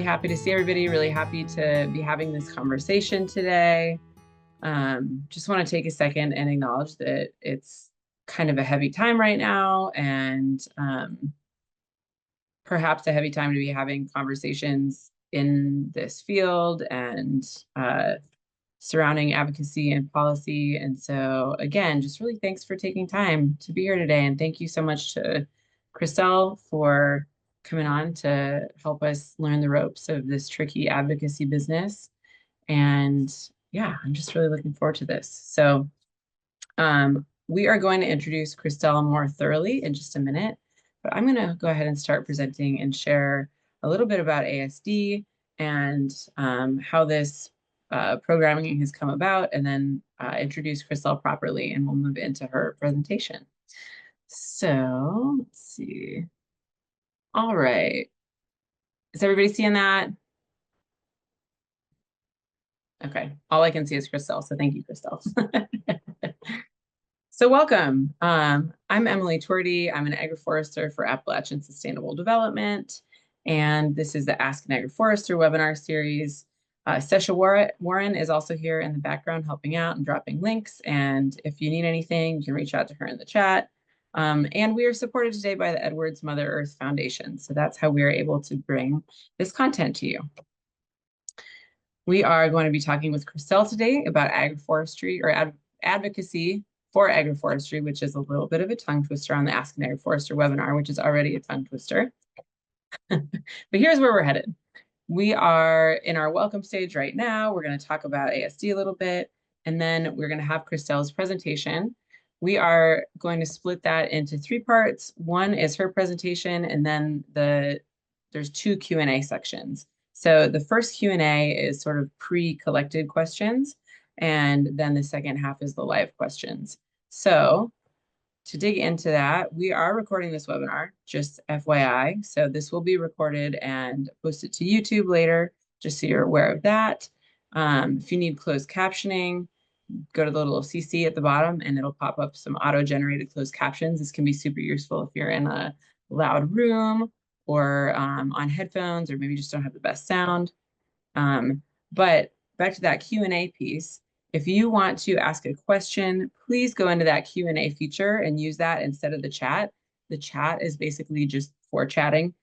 happy to see everybody, really happy to be having this conversation today. Just want to take a second and acknowledge that it's kind of a heavy time right now, and perhaps a heavy time to be having conversations in this field and surrounding advocacy and policy. And so again, just really thanks for taking time to be here today. And thank you so much to Cristel for coming on to help us learn the ropes of this tricky advocacy business. And yeah, I'm just really looking forward to this. So we are going to introduce Cristel more thoroughly in just a minute, but I'm going to go ahead and start presenting and share a little bit about ASD and how this programming has come about, and then introduce Cristel properly, and we'll move into her presentation. So let's see. All right. Is everybody seeing that? Okay. All I can see is Cristel, so thank you, Cristel. So welcome. I'm Emilie Tweardy. I'm an agroforester for Appalachian Sustainable Development, and this is the Ask an Agroforester webinar series. Sesha Warren is also here in the background helping out and dropping links, and if you need anything, you can reach out to her in the chat. And we are supported today by the Edwards Mother Earth Foundation, so that's how we are able to bring this content to you. We are going to be talking with Cristel today about agroforestry, or advocacy for agroforestry, which is a little bit of a tongue twister on the Ask an Agroforester webinar, which is already a tongue twister. But here's where we're headed. We are in our welcome stage right now. We're going to talk about ASD a little bit, and then we're going to have Cristel's presentation. We are going to split that into 3 parts. One is her presentation, and then there's 2 Q&A sections. So the first Q&A is sort of pre-collected questions, and then the second half is the live questions. So to dig into that, we are recording this webinar, just FYI. So this will be recorded and posted to YouTube later, just so you're aware of that. If you need closed captioning, go to the little CC at the bottom and it'll pop up some auto-generated closed captions. This can be super useful if you're in a loud room or on headphones, or maybe just don't have the best sound. But back to that Q&A piece. If you want to ask a question, please go into that Q&A feature and use that instead of the chat. The chat is basically just for chatting,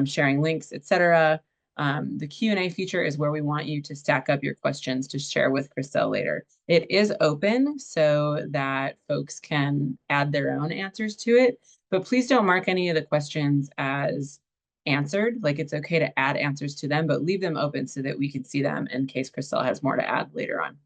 sharing links, etc. The Q&A feature is where we want you to stack up your questions to share with Cristel later. It is open so that folks can add their own answers to it, but please don't mark any of the questions as answered. Like, it's okay to add answers to them, but leave them open so that we can see them in case Cristel has more to add later on.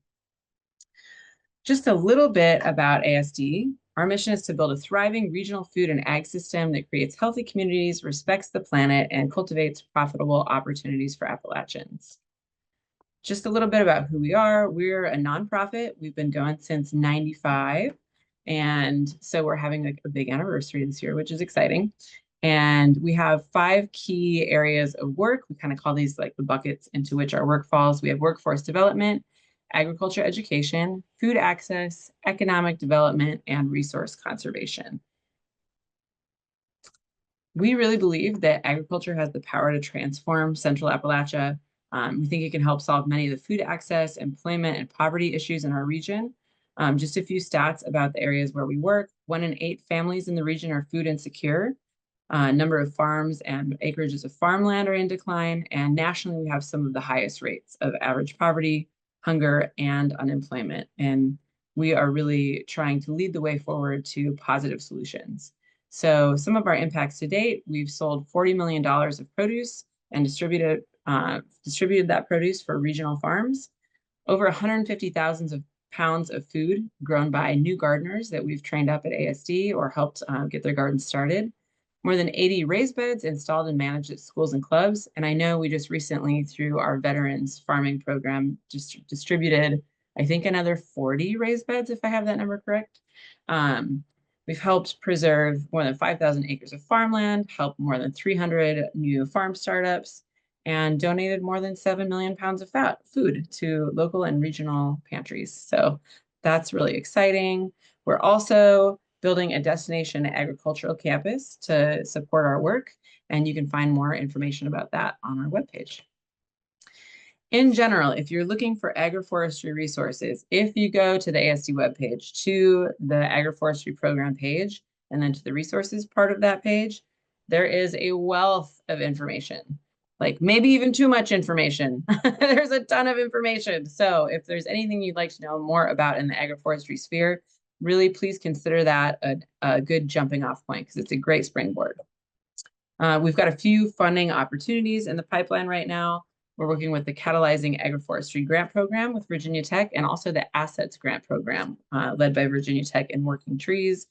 Just a little bit about ASD. Our mission is to build a thriving regional food and ag system that creates healthy communities, respects the planet, and cultivates profitable opportunities for Appalachians. Just a little bit about who we are. We're a nonprofit. We've been going since '95. And so we're having a big anniversary this year, which is exciting. And we have 5 key areas of work. We kind of call these like the buckets into which our work falls. We have workforce development, agriculture education, food access, economic development, and resource conservation. We really believe that agriculture has the power to transform Central Appalachia. We think it can help solve many of the food access, employment, and poverty issues in our region. Just a few stats about the areas where we work. 1 in 8 families in the region are food insecure. Number of farms and acreages of farmland are in decline. And nationally, we have some of the highest rates of average poverty, hunger, and unemployment. And we are really trying to lead the way forward to positive solutions. So some of our impacts to date, we've sold $40 million of produce and distributed that produce for regional farms. Over 150,000 pounds of food grown by new gardeners that we've trained up at ASD or helped get their gardens started. More than 80 raised beds installed and managed at schools and clubs. And I know we just recently, through our veterans farming program, just distributed, I think, another 40 raised beds, if I have that number correct. We've helped preserve more than 5,000 acres of farmland, helped more than 300 new farm startups, and donated more than 7 million pounds of food to local and regional pantries. So that's really exciting. We're also building a destination agricultural campus to support our work, and you can find more information about that on our webpage. In general, if you're looking for agroforestry resources, if you go to the ASD webpage, to the agroforestry program page, and then to the resources part of that page, there is a wealth of information, like maybe even too much information. There's a ton of information. So if there's anything you'd like to know more about in the agroforestry sphere, really please consider that a good jumping off point, because it's a great springboard. We've got a few funding opportunities in the pipeline right now. We're working with the Catalyzing Agroforestry Grant Program with Virginia Tech, and also the Assets Grant Program led by Virginia Tech and Working Trees.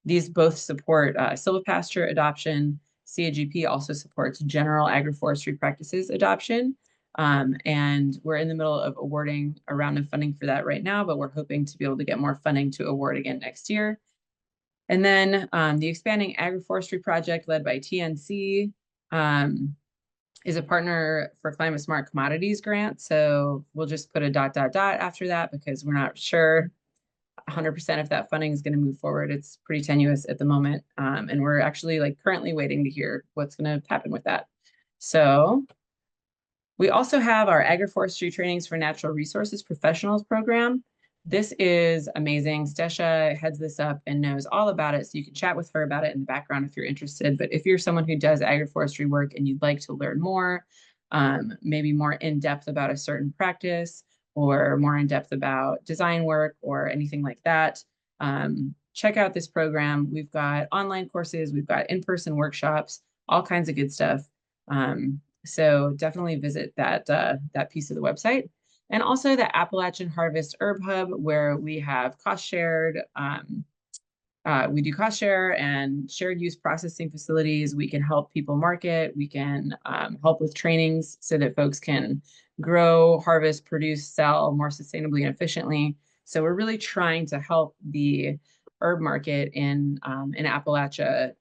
These both support silvopasture adoption. CAGP also supports general agroforestry practices adoption. And we're in the middle of awarding a round of funding for that right now, but we're hoping to be able to get more funding to award again next year. And then the Expanding Agroforestry Project led by TNC is a partner for Climate Smart Commodities grant. So we'll just put a ... after that, because we're not sure 100% if that funding is going to move forward. It's pretty tenuous at the moment. And we're actually currently waiting to hear what's going to happen with that. So we also have our Agroforestry Trainings for Natural Resources Professionals program. This is amazing. Stesha heads this up and knows all about it, so you can chat with her about it in the background if you're interested. But if you're someone who does agroforestry work and you'd like to learn more, maybe more in depth about a certain practice, or more in depth about design work or anything like that, check out this program. We've got online courses, we've got in-person workshops, all kinds of good stuff. So definitely visit that piece of the website. And also the Appalachian Harvest Herb Hub, where we have cost shared, we do cost share and shared use processing facilities. We can help people market. We can help with trainings so that folks can grow, harvest, produce, sell more sustainably and efficiently. So we're really trying to help the herb market in Appalachia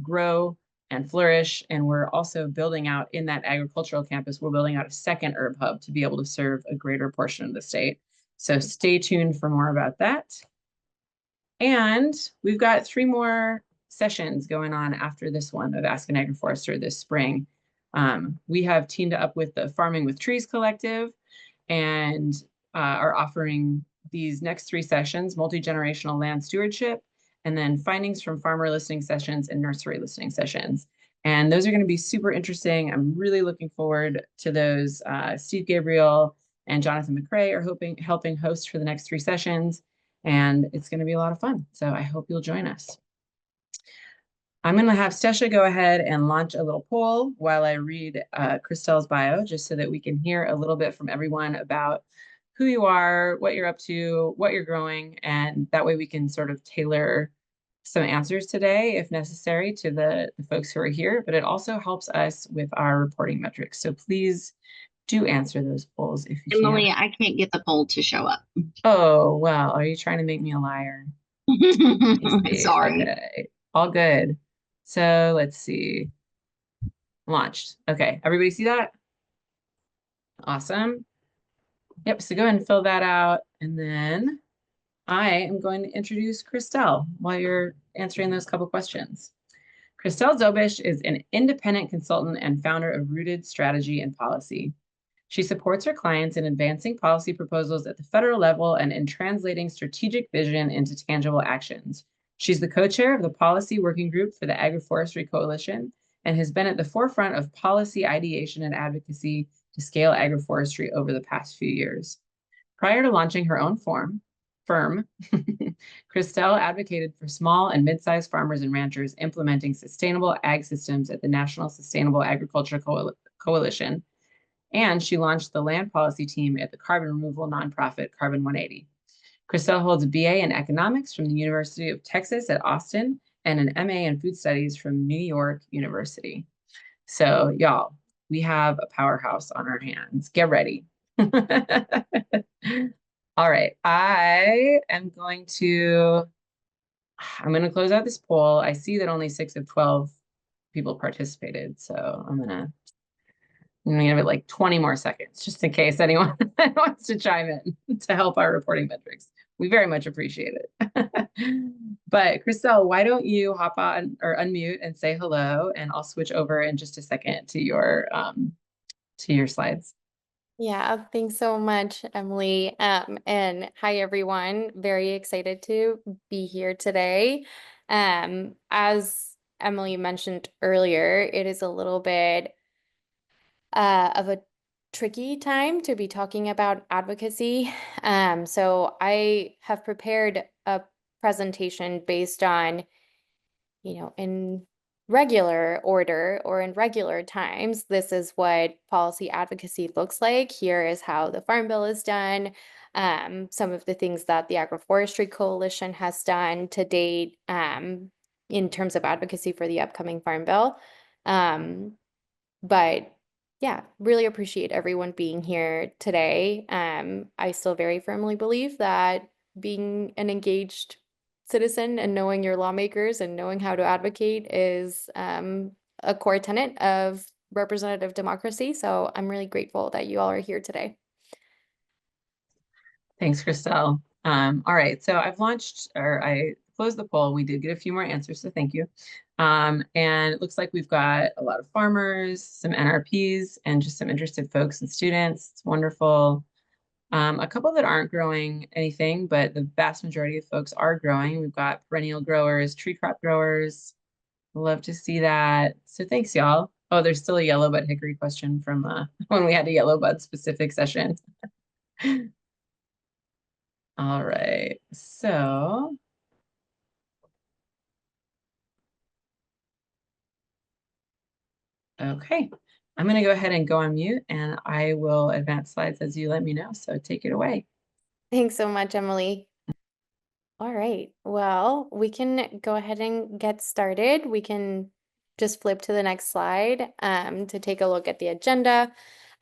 grow and flourish. And we're also building out in that agricultural campus, we're building out a second herb hub to be able to serve a greater portion of the state. So stay tuned for more about that. And we've got 3 more sessions going on after this one of Ask an Agroforester this spring. We have teamed up with the Farming with Trees Collective and are offering these next 3 sessions: multi-generational land stewardship, and then findings from farmer listening sessions and nursery listening sessions. And those are going to be super interesting. I'm really looking forward to those. Steve Gabriel and Jonathan McCrae are helping host for the next 3 sessions, and it's going to be a lot of fun. So I hope you'll join us. I'm going to have Stesha go ahead and launch a little poll while I read Cristel's bio, just so that we can hear a little bit from everyone about who you are, what you're up to, what you're growing, and that way we can sort of tailor some answers today, if necessary, to the folks who are here. But it also helps us with our reporting metrics. So please do answer those polls if you Emily, can. I can't get the poll to show up. Oh, well, are you trying to make me a liar? Sorry. Okay, all good. So let's see. Launched. Okay, everybody see that? Awesome. Yep, so go ahead and fill that out. And then I am going to introduce Cristel while you're answering those couple questions. Cristel Zoebisch is an independent consultant and founder of Rooted Strategy and Policy. She supports her clients in advancing policy proposals at the federal level and in translating strategic vision into tangible actions. She's the co-chair of the Policy Working Group for the Agroforestry Coalition and has been at the forefront of policy ideation and advocacy to scale agroforestry over the past few years. Prior to launching her own firm, Cristel advocated for small and mid-sized farmers and ranchers implementing sustainable ag systems at the National Sustainable Agriculture Coalition, and she launched the land policy team at the carbon removal nonprofit Carbon 180. Cristel holds a BA in economics from the University of Texas at Austin and an MA in food studies from New York University. So y'all, we have a powerhouse on our hands. Get ready. All right, I'm going to close out this poll. I see that only 6 of 12 people participated, so I'm gonna give it like 20 more seconds, just in case anyone wants to chime in to help our reporting metrics. We very much appreciate it. But Cristel, why don't you hop on or unmute and say hello, and I'll switch over in just a second to your slides. Yeah, thanks so much, Emily. And hi, everyone. Very excited to be here today. As Emily mentioned earlier, it is a little bit of a tricky time to be talking about advocacy. So I have prepared a presentation based on in regular order or in regular times, this is what policy advocacy looks like. Here is how the Farm Bill is done. Some of the things that the Agroforestry Coalition has done to date in terms of advocacy for the upcoming Farm Bill. But yeah, really appreciate everyone being here today. I still very firmly believe that being an engaged citizen and knowing your lawmakers and knowing how to advocate is a core tenet of representative democracy. So I'm really grateful that you all are here today. Thanks, Cristel. All right, so I closed the poll. We did get a few more answers, so thank you. And it looks like we've got a lot of farmers, some NRPs, and just some interested folks and students. It's wonderful. A couple that aren't growing anything, but the vast majority of folks are growing. We've got perennial growers, tree crop growers. Love to see that. So thanks, y'all. Oh, there's still a yellow bud hickory question from when we had a yellow bud specific session. All right, so okay, I'm going to go ahead and go on mute and I will advance slides as you let me know. So take it away. Thanks so much, Emily. All right, well, we can go ahead and get started. We can just flip to the next slide to take a look at the agenda.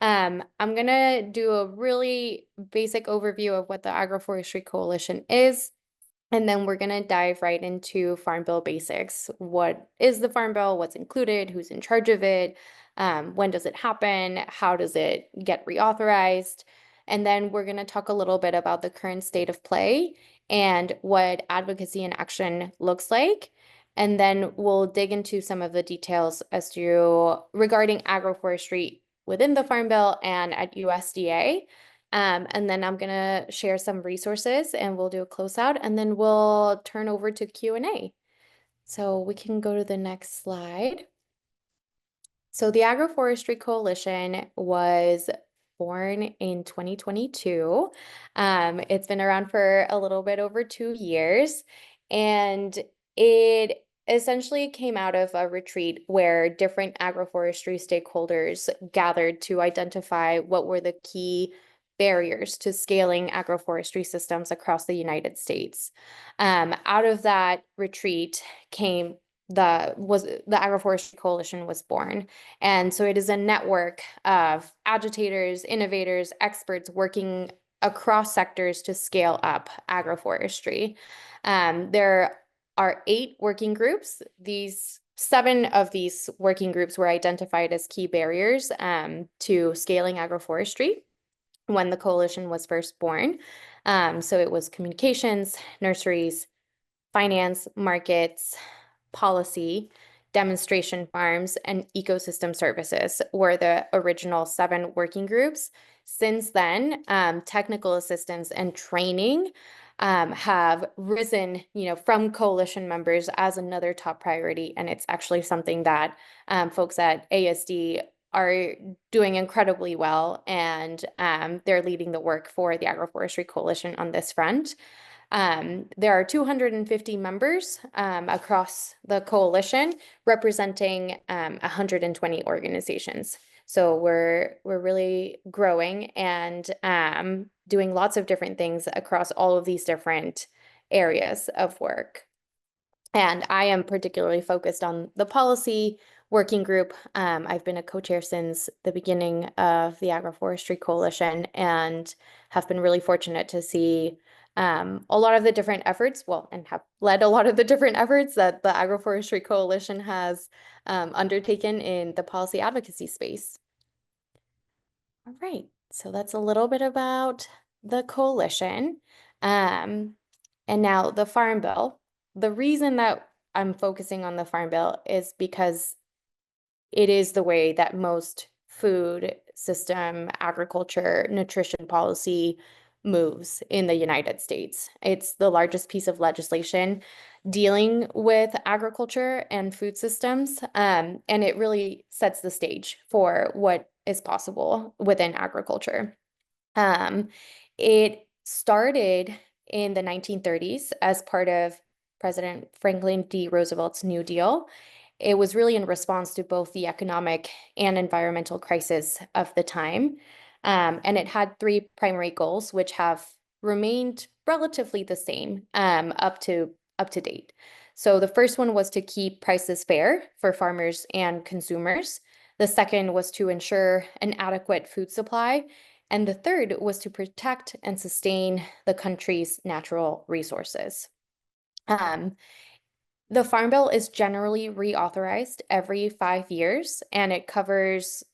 I'm gonna do a really basic overview of what the Agroforestry Coalition is, and then we're gonna dive right into Farm Bill basics. What is the Farm Bill? What's included? Who's in charge of it? When does it happen? How does it get reauthorized? And then we're gonna talk a little bit about the current state of play and what advocacy in action looks like. And then we'll dig into some of the details as to regarding agroforestry within the Farm Bill and at USDA. And then I'm gonna share some resources and we'll do a closeout and then we'll turn over to Q&A. So we can go to the next slide. So the Agroforestry Coalition was born in 2022. It's been around for a little bit over 2 years, and it essentially came out of a retreat where different agroforestry stakeholders gathered to identify what were the key barriers to scaling agroforestry systems across the United States. Out of that retreat came the Agroforestry Coalition was born. And so it is a network of agitators, innovators, experts working across sectors to scale up agroforestry. There are 8 working groups. 7 of these working groups were identified as key barriers to scaling agroforestry when the coalition was first born. So it was communications, nurseries, finance, markets, policy, demonstration farms, and ecosystem services were the original 7 working groups. Since then, technical assistance and training have risen, from coalition members as another top priority, and it's actually something that folks at ASD are doing incredibly well, and they're leading the work for the Agroforestry Coalition on this front. There are 250 members across the coalition representing 120 organizations. So we're really growing and doing lots of different things across all of these different areas of work. And I am particularly focused on the policy working group. I've been a co-chair since the beginning of the Agroforestry Coalition and have been really fortunate to see a lot of the different efforts, and have led a lot of the different efforts that the Agroforestry Coalition has undertaken in the policy advocacy space. All right, so that's a little bit about the coalition. And now the Farm Bill. The reason that I'm focusing on the Farm Bill is because it is the way that most food system, agriculture, nutrition policy moves in the United States. It's the largest piece of legislation dealing with agriculture and food systems, and it really sets the stage for what is possible within agriculture. It started in the 1930s as part of President Franklin D. Roosevelt's New Deal. It was really in response to both the economic and environmental crisis of the time. And it had three primary goals, which have remained relatively the same up to date. So the first one was to keep prices fair for farmers and consumers. The second was to ensure an adequate food supply. And the third was to protect and sustain the country's natural resources. The Farm Bill is generally reauthorized every 5 years, and it covers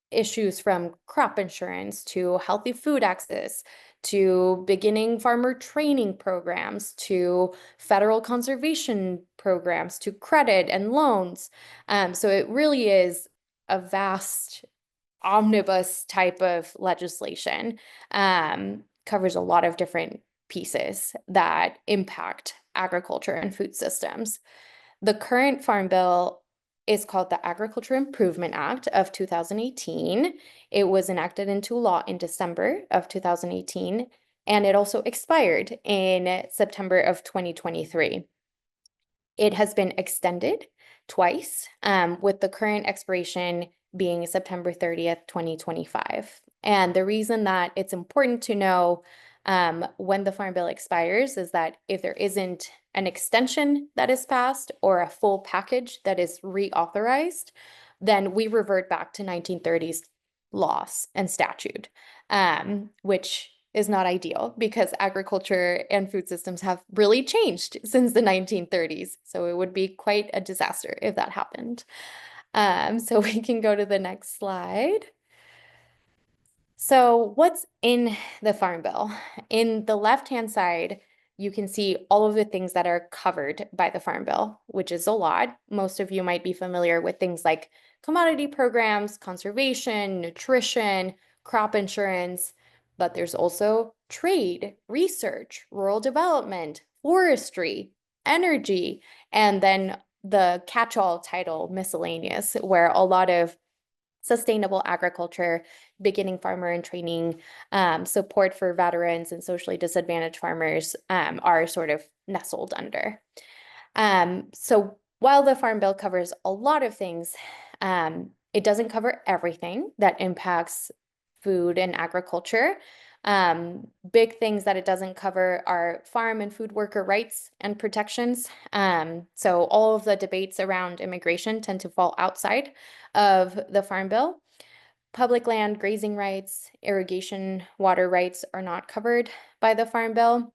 issues from crop insurance to healthy food access to beginning farmer training programs to federal conservation programs to credit and loans. So it really is a vast omnibus type of legislation, covers a lot of different pieces that impact agriculture and food systems. The current Farm Bill is called the Agriculture Improvement Act of 2018. It was enacted into law in December of 2018, and it also expired in September of 2023. It has been extended twice, with the current expiration being September 30th, 2025. And the reason that it's important to know when the Farm Bill expires is that if there isn't an extension that is passed or a full package that is reauthorized, then we revert back to 1930s laws and statute, which is not ideal because agriculture and food systems have really changed since the 1930s. So it would be quite a disaster if that happened. So we can go to the next slide. So what's in the Farm Bill? In the left-hand side, you can see all of the things that are covered by the Farm Bill, which is a lot. Most of you might be familiar with things like commodity programs, conservation, nutrition, crop insurance, but there's also trade, research, rural development, forestry, energy, and then the catch-all title, miscellaneous, where a lot of sustainable agriculture, beginning farmer and training, support for veterans and socially disadvantaged farmers are sort of nestled under. So while the Farm Bill covers a lot of things, it doesn't cover everything that impacts food and agriculture. Big things that it doesn't cover are farm and food worker rights and protections. So all of the debates around immigration tend to fall outside of the Farm Bill. Public land grazing rights, irrigation water rights are not covered by the Farm Bill.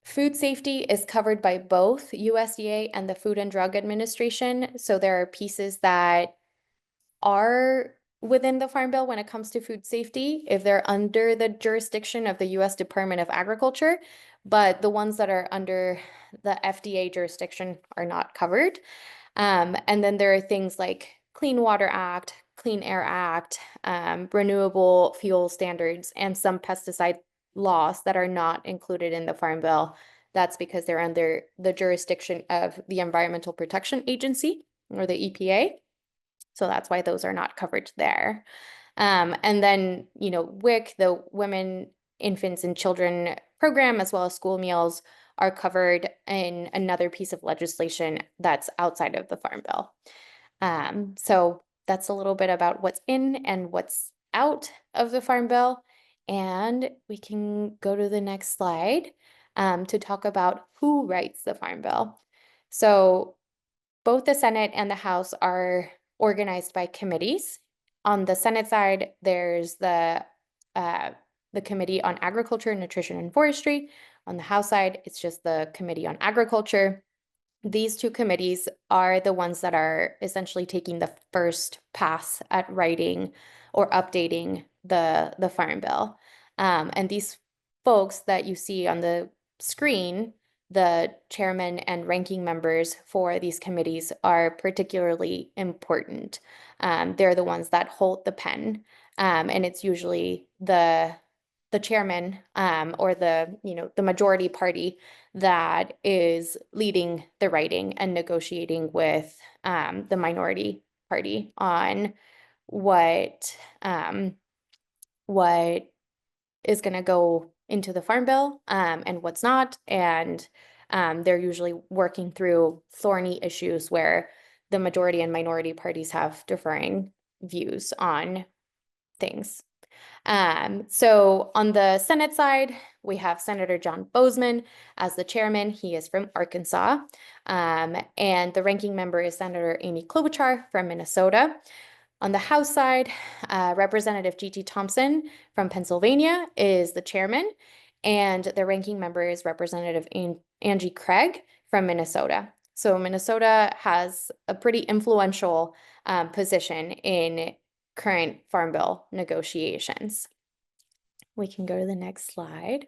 Food safety is covered by both USDA and the Food and Drug Administration. So there are pieces that are within the Farm Bill when it comes to food safety, if they're under the jurisdiction of the U.S. Department of Agriculture, but the ones that are under the FDA jurisdiction are not covered. And then there are things like Clean Water Act, Clean Air Act, renewable fuel standards, and some pesticide laws that are not included in the Farm Bill. That's because they're under the jurisdiction of the Environmental Protection Agency, or the EPA. So that's why those are not covered there. And then, WIC, the Women, Infants, and Children program, as well as school meals, are covered in another piece of legislation that's outside of the Farm Bill. So that's a little bit about what's in and what's out of the Farm Bill. And we can go to the next slide to talk about who writes the Farm Bill. So both the Senate and the House are organized by committees. On the Senate side, there's the Committee on Agriculture, Nutrition, and Forestry. On the House side, it's just the Committee on Agriculture. These two committees are the ones that are essentially taking the first pass at writing or updating the Farm Bill. And these folks that you see on the screen, the chairman and ranking members for these committees, are particularly important. they're the ones that hold the pen. And it's usually the chairman or the majority party that is leading the writing and negotiating with the minority party on what is going to go into the Farm Bill and what's not. And they're usually working through thorny issues where the majority and minority parties have differing views on things. So on the Senate side, we have Senator John Boozman as the chairman. He is from Arkansas. And the ranking member is Senator Amy Klobuchar from Minnesota. On the House side, Representative G.T. Thompson from Pennsylvania is the chairman, and the ranking member is Representative Angie Craig from Minnesota. So Minnesota has a pretty influential position in current Farm Bill negotiations. We can go to the next slide.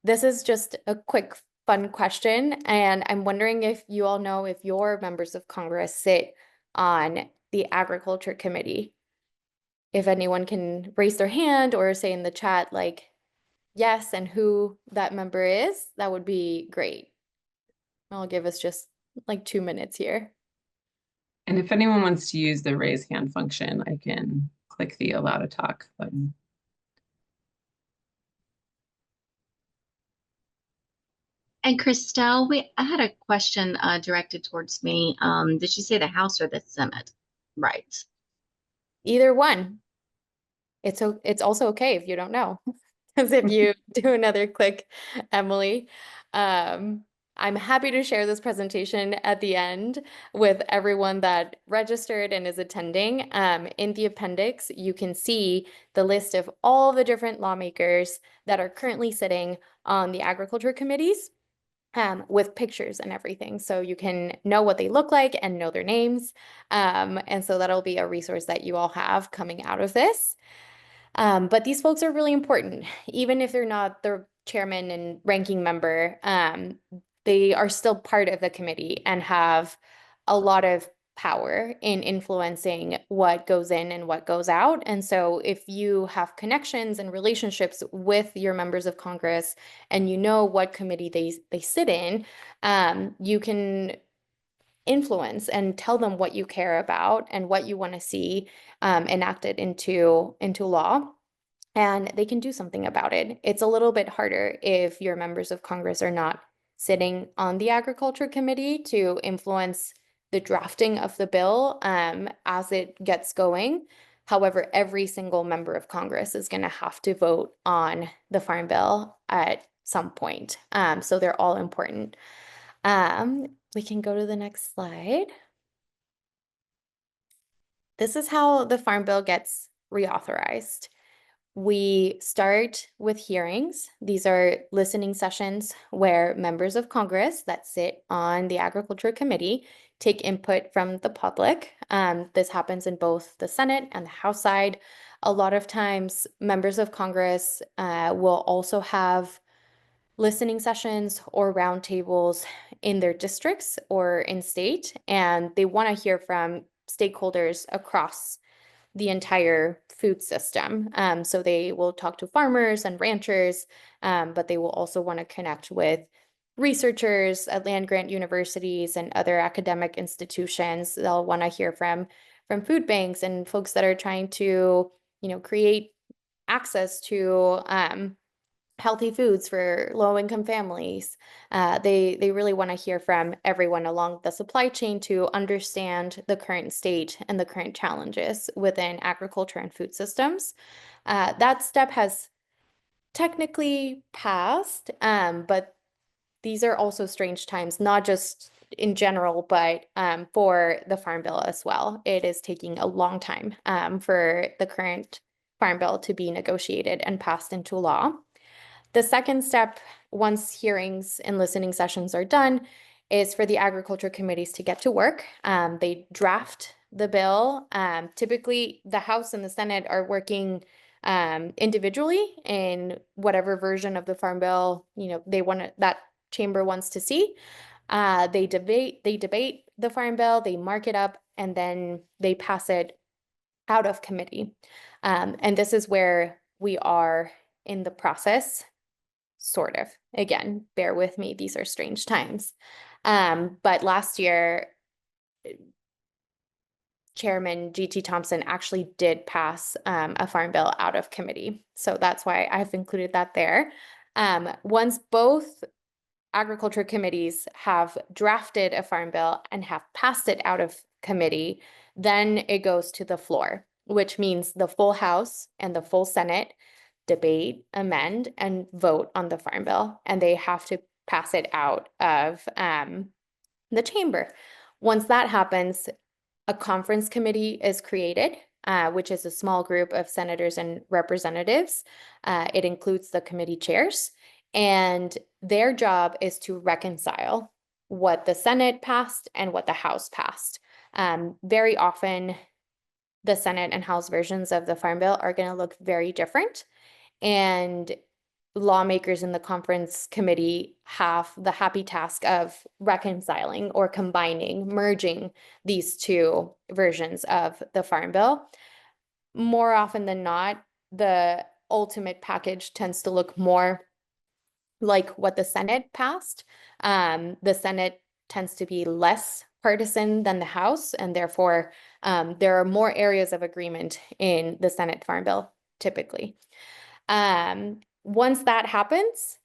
This is just a quick fun question, and I'm wondering if you all know if your members of Congress sit on the Agriculture Committee. If anyone can raise their hand or say in the chat like yes and who that member is, that would be great. I'll give us just like 2 minutes here. And if anyone wants to use the raise hand function, I can click the allow to talk button. And Cristel, I had a question directed towards me. Did you say the House or the Senate? Right. Either one. It's also okay if you don't know, because if you do another click, Emily, I'm happy to share this presentation at the end with everyone that registered and is attending. In the appendix, you can see the list of all the different lawmakers that are currently sitting on the agriculture committees. With pictures and everything. So you can know what they look like and know their names. And so that'll be a resource that you all have coming out of this. But these folks are really important. Even if they're not the chairman and ranking member, they are still part of the committee and have a lot of power in influencing what goes in and what goes out. And so if you have connections and relationships with your members of Congress and you know what committee they sit in, you can influence and tell them what you care about and what you want to see enacted into law. And they can do something about it. It's a little bit harder if your members of Congress are not sitting on the Agriculture Committee to influence the drafting of the bill as it gets going. However, every single member of Congress is going to have to vote on the Farm Bill at some point. So they're all important. We can go to the next slide. This is how the Farm Bill gets reauthorized. We start with hearings. These are listening sessions where members of Congress that sit on the Agriculture Committee take input from the public. This happens in both the Senate and the House side. A lot of times, members of Congress will also have listening sessions or roundtables in their districts or in state, and they want to hear from stakeholders across the entire food system. So they will talk to farmers and ranchers, but they will also want to connect with researchers at land-grant universities and other academic institutions. They'll want to hear from food banks and folks that are trying to, create access to healthy foods for low-income families. They really want to hear from everyone along the supply chain to understand the current state and the current challenges within agriculture and food systems. That step has technically passed, but these are also strange times, not just in general, but for the Farm Bill as well. It is taking a long time for the current Farm Bill to be negotiated and passed into law. The second step, once hearings and listening sessions are done, is for the agriculture committees to get to work. They draft the bill. Typically, the House and the Senate are working individually in whatever version of the Farm Bill that chamber wants to see. They debate the Farm Bill, they mark it up, and then they pass it out of committee. And this is where we are in the process, sort of. Again, bear with me, these are strange times. But last year, Chairman G.T. Thompson actually did pass a farm bill out of committee. So that's why I've included that there. Once both agriculture committees have drafted a farm bill and have passed it out of committee, then it goes to the floor, which means the full House and the full Senate debate, amend, and vote on the farm bill, and they have to pass it out of the chamber. Once that happens, a conference committee is created, which is a small group of senators and representatives. It includes the committee chairs, and their job is to reconcile what the Senate passed and what the House passed. Very often, the Senate and House versions of the Farm Bill are going to look very different, and lawmakers in the conference committee have the happy task of reconciling or combining, merging these two versions of the Farm Bill. More often than not, the ultimate package tends to look more like what the Senate passed. The Senate tends to be less partisan than the House, and therefore there are more areas of agreement in the Senate Farm Bill typically. Once that happens,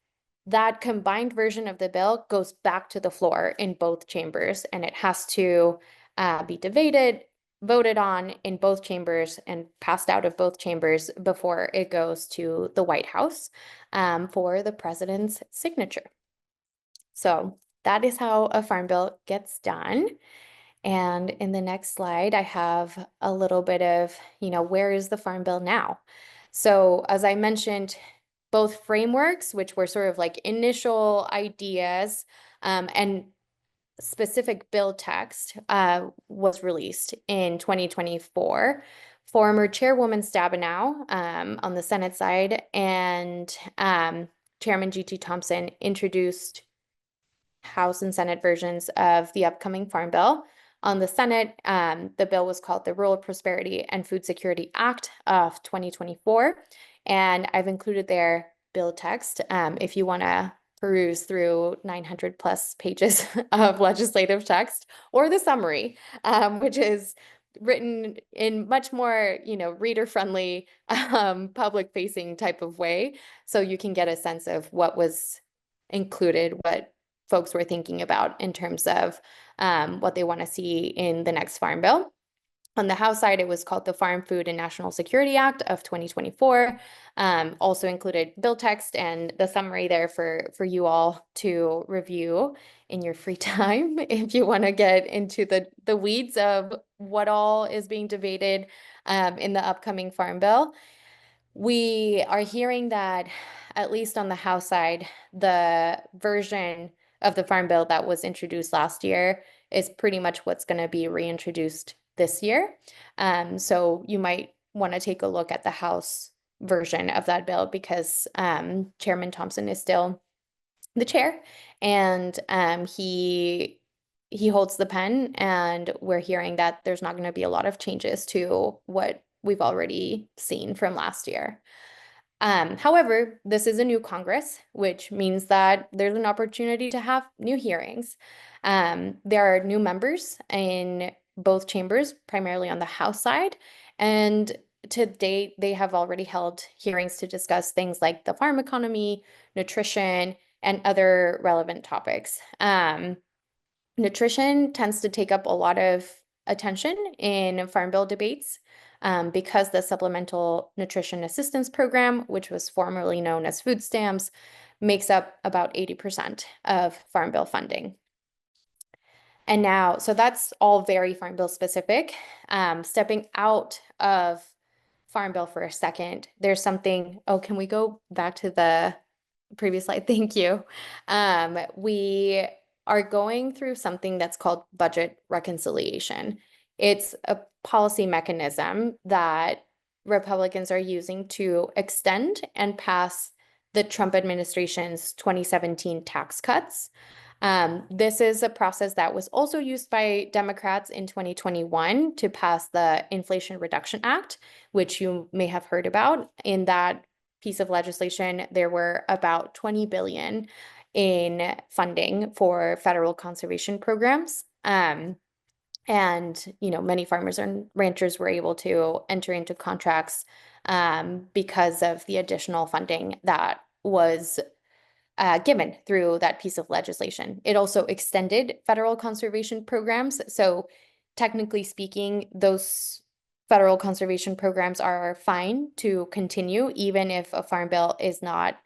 that combined version of the bill goes back to the floor in both chambers, and it has to be debated, voted on in both chambers, and passed out of both chambers before it goes to the White House for the president's signature. So that is how a farm bill gets done. And in the next slide, I have a little bit of, where is the farm bill now? So as I mentioned, both frameworks, which were sort of like initial ideas, and specific bill text was released in 2024. Former Chairwoman Stabenow on the Senate side and Chairman G.T. Thompson introduced House and Senate versions of the upcoming Farm Bill. On the Senate, the bill was called the Rural Prosperity and Food Security Act of 2024. And I've included their bill text if you want to peruse through 900 plus pages of legislative text, or the summary, which is written in much more, reader-friendly, public-facing type of way. So you can get a sense of what was included, what folks were thinking about in terms of what they want to see in the next Farm Bill. On the House side, it was called the Farm, Food, and National Security Act of 2024. Also included bill text and the summary there for you all to review in your free time if you want to get into the weeds of what all is being debated in the upcoming Farm Bill. We are hearing that, at least on the House side, the version of the Farm Bill that was introduced last year is pretty much what's going to be reintroduced this year. So you might want to take a look at the House version of that bill because Chairman Thompson is still the chair, and he holds the pen, and we're hearing that there's not going to be a lot of changes to what we've already seen from last year. However, this is a new Congress, which means that there's an opportunity to have new hearings. There are new members in both chambers, primarily on the House side, and to date, they have already held hearings to discuss things like the farm economy, nutrition, and other relevant topics. Nutrition tends to take up a lot of attention in Farm Bill debates because the Supplemental Nutrition Assistance Program, which was formerly known as food stamps, makes up about 80% of Farm Bill funding. And now, so that's all very Farm Bill specific. Stepping out of Farm Bill for a second, there's something, can we go back to the previous slide? Thank you. We are going through something that's called budget reconciliation. It's a policy mechanism that Republicans are using to extend and pass the Trump administration's 2017 tax cuts. This is a process that was also used by Democrats in 2021 to pass the Inflation Reduction Act, which you may have heard about. In that piece of legislation, there were about 20 billion in funding for federal conservation programs. And, many farmers and ranchers were able to enter into contracts because of the additional funding that was given through that piece of legislation. It also extended federal conservation programs. So technically speaking, those federal conservation programs are fine to continue even if a farm bill is not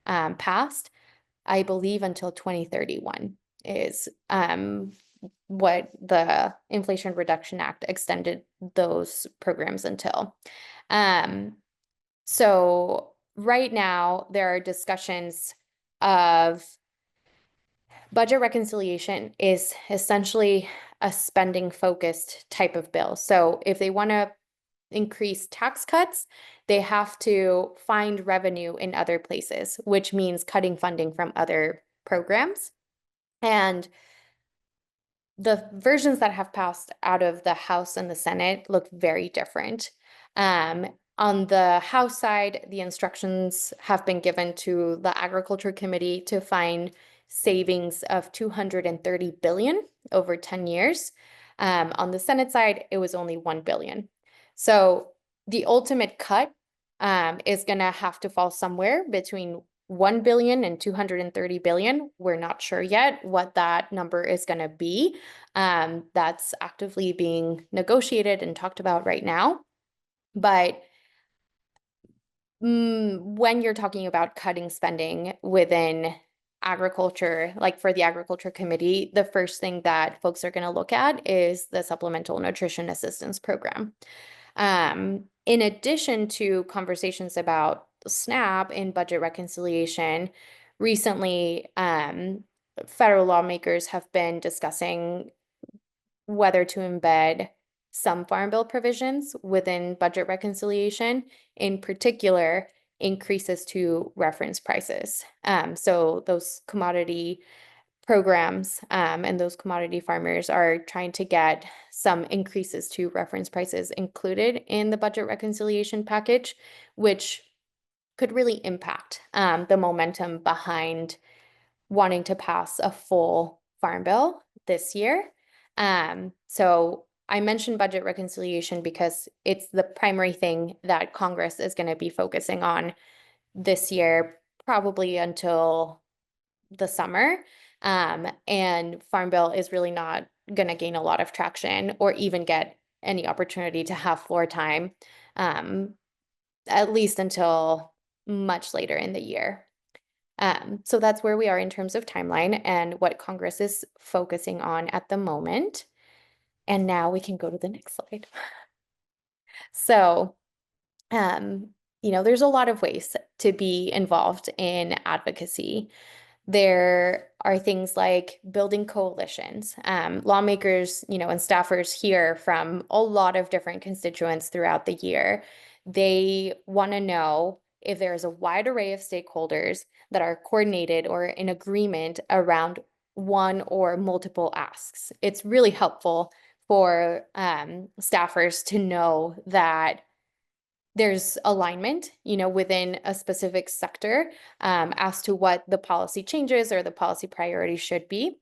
passed. I believe until 2031 is what the Inflation Reduction Act extended those programs until. So right now there are discussions of budget reconciliation is essentially a spending focused type of bill. So if they want to increase tax cuts, they have to find revenue in other places, which means cutting funding from other programs. And the versions that have passed out of the House and the Senate look very different. On the House side, the instructions have been given to the Agriculture Committee to find savings of 230 billion over 10 years. On the Senate side, it was only 1 billion. So the ultimate cut is going to have to fall somewhere between 1 billion and 230 billion. We're not sure yet what that number is going to be. That's actively being negotiated and talked about right now. But when you're talking about cutting spending within agriculture, like for the Agriculture Committee, the first thing that folks are going to look at is the Supplemental Nutrition Assistance Program. In addition to conversations about SNAP in budget reconciliation, recently federal lawmakers have been discussing whether to embed some farm bill provisions within budget reconciliation, in particular, increases to reference prices. So those commodity programs and those commodity farmers are trying to get some increases to reference prices included in the budget reconciliation package, which could really impact the momentum behind wanting to pass a full farm bill this year. So I mentioned budget reconciliation because it's the primary thing that Congress is going to be focusing on this year, probably until the summer. And Farm Bill is really not going to gain a lot of traction or even get any opportunity to have floor time, at least until much later in the year. So that's where we are in terms of timeline and what Congress is focusing on at the moment. And now we can go to the next slide. So, there's a lot of ways to be involved in advocacy. There are things like building coalitions. Lawmakers, and staffers hear from a lot of different constituents throughout the year. They want to know if there's a wide array of stakeholders that are coordinated or in agreement around one or multiple asks. It's really helpful for staffers to know that there's alignment, within a specific sector as to what the policy changes or the policy priorities should be.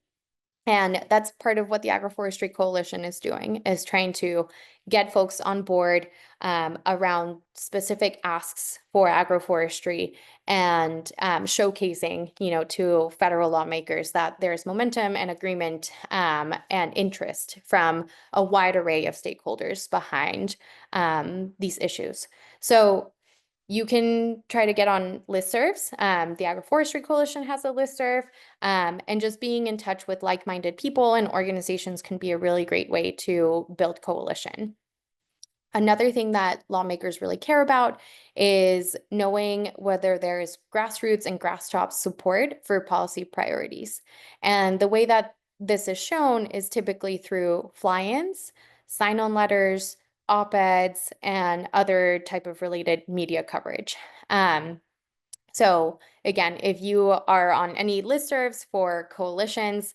And that's part of what the Agroforestry Coalition is doing, is trying to get folks on board around specific asks for agroforestry and showcasing, to federal lawmakers that there's momentum and agreement and interest from a wide array of stakeholders behind these issues. So you can try to get on listservs. The Agroforestry Coalition has a listserv, and just being in touch with like-minded people and organizations can be a really great way to build coalition. Another thing that lawmakers really care about is knowing whether there is grassroots and grass-top support for policy priorities. And the way that this is shown is typically through fly-ins, sign-on letters, op-eds, and other type of related media coverage. So again, if you are on any listservs for coalitions,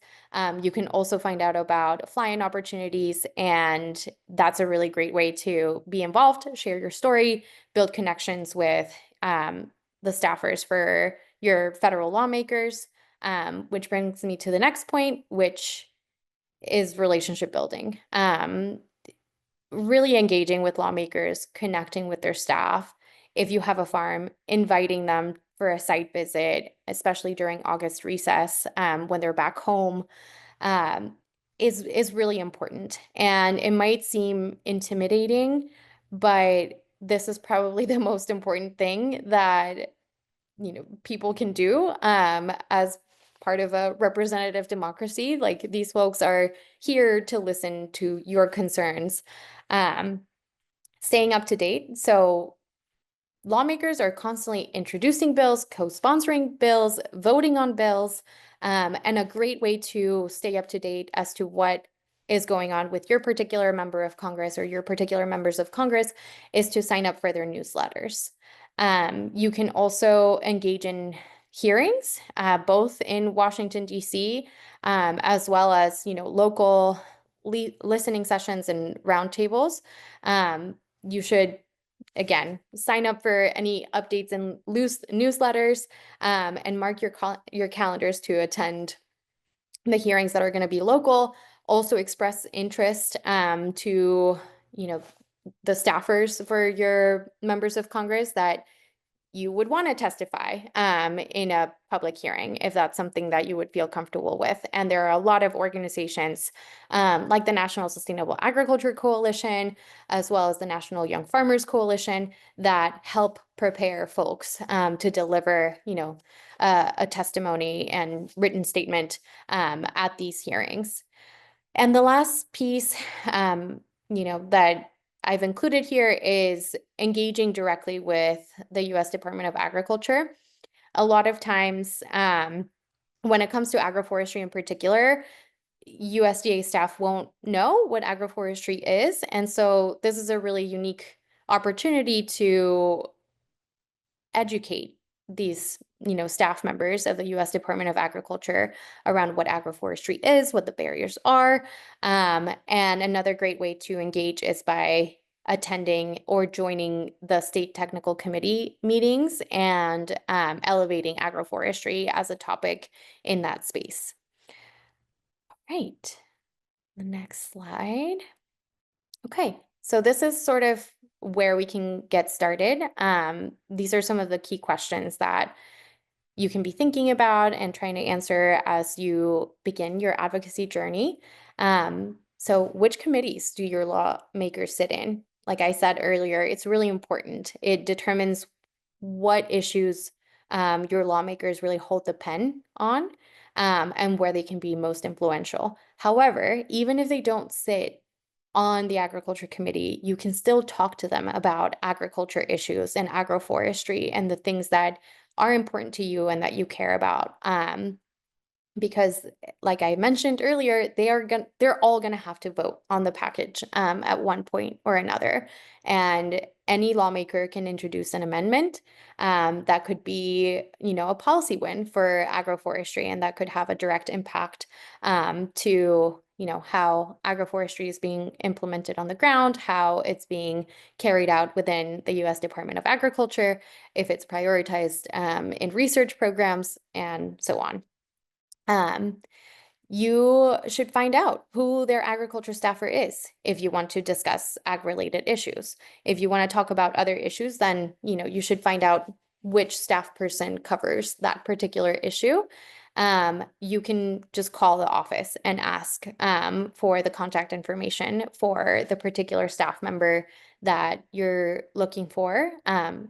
you can also find out about fly-in opportunities, and that's a really great way to be involved, share your story, build connections with the staffers for your federal lawmakers, which brings me to the next point, which is relationship building. Really engaging with lawmakers, connecting with their staff. If you have a farm, inviting them for a site visit, especially during August recess, when they're back home, is really important. And it might seem intimidating, but this is probably the most important thing that people can do as part of a representative democracy. Like, these folks are here to listen to your concerns. Staying up to date. So lawmakers are constantly introducing bills, co-sponsoring bills, voting on bills, and a great way to stay up to date as to what is going on with your particular member of Congress or your particular members of Congress is to sign up for their newsletters. You can also engage in hearings, both in Washington, D.C., as well as, local listening sessions and roundtables. You should, again, sign up for any updates and loose newsletters, and mark your calendars to attend the hearings that are going to be local. Also express interest to, the staffers for your members of Congress that you would want to testify in a public hearing if that's something that you would feel comfortable with. And there are a lot of organizations like the National Sustainable Agriculture Coalition, as well as the National Young Farmers Coalition, that help prepare folks to deliver, a testimony and written statement at these hearings. And the last piece, that I've included here is engaging directly with the U.S. Department of Agriculture. A lot of times, when it comes to agroforestry in particular, USDA staff won't know what agroforestry is. And so this is a really unique opportunity to educate these, staff members of the U.S. Department of Agriculture around what agroforestry is, what the barriers are. And another great way to engage is by attending or joining the state technical committee meetings and elevating agroforestry as a topic in that space. All right, the next slide. Okay, so this is sort of where we can get started. These are some of the key questions that you can be thinking about and trying to answer as you begin your advocacy journey. So which committees do your lawmakers sit in? Like I said earlier, it's really important. It determines what issues your lawmakers really hold the pen on, and where they can be most influential. However, even if they don't sit on the agriculture committee, you can still talk to them about agriculture issues and agroforestry and the things that are important to you and that you care about. Because like I mentioned earlier, they're all gonna have to vote on the package at one point or another. And any lawmaker can introduce an amendment that could be, a policy win for agroforestry, and that could have a direct impact to, how agroforestry is being implemented on the ground, how it's being carried out within the U.S. Department of Agriculture, if it's prioritized in research programs, and so on. You should find out who their agriculture staffer is if you want to discuss ag-related issues. If you want to talk about other issues, then, you should find out which staff person covers that particular issue. You can just call the office and ask for the contact information for the particular staff member that you're looking for.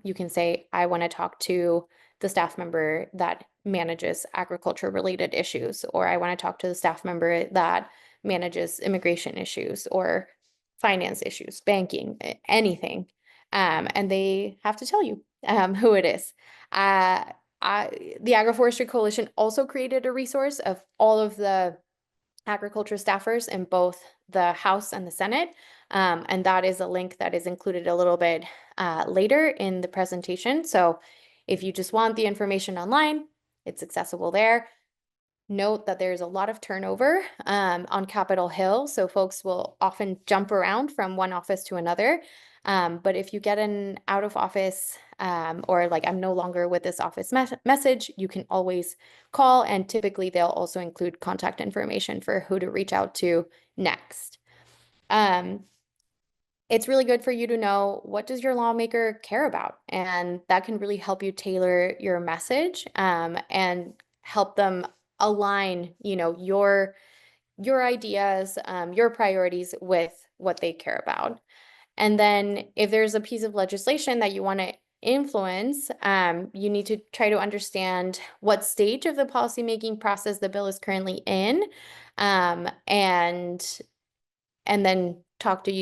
You can say, I want to talk to the staff member that manages agriculture related issues, or I want to talk to the staff member that manages immigration issues or finance issues, banking, anything. And they have to tell you who it is. The Agroforestry Coalition also created a resource of all of the agriculture staffers in both the House and the Senate. And that is a link that is included a little bit later in the presentation. So If you just want the information online, it's accessible there. Note that there's a lot of turnover on Capitol Hill, so folks will often jump around from one office to another. But if you get an out of office or like I'm no longer with this office message, you can always call, and typically they'll also include contact information for who to reach out to next. It's really good for you to know, what does your lawmaker care about? And that can really help you tailor your message and help them align, your ideas, your priorities with what they care about. And then if there's a piece of legislation that you want to influence, you need to try to understand what stage of the policymaking process the bill is currently in, and then talk to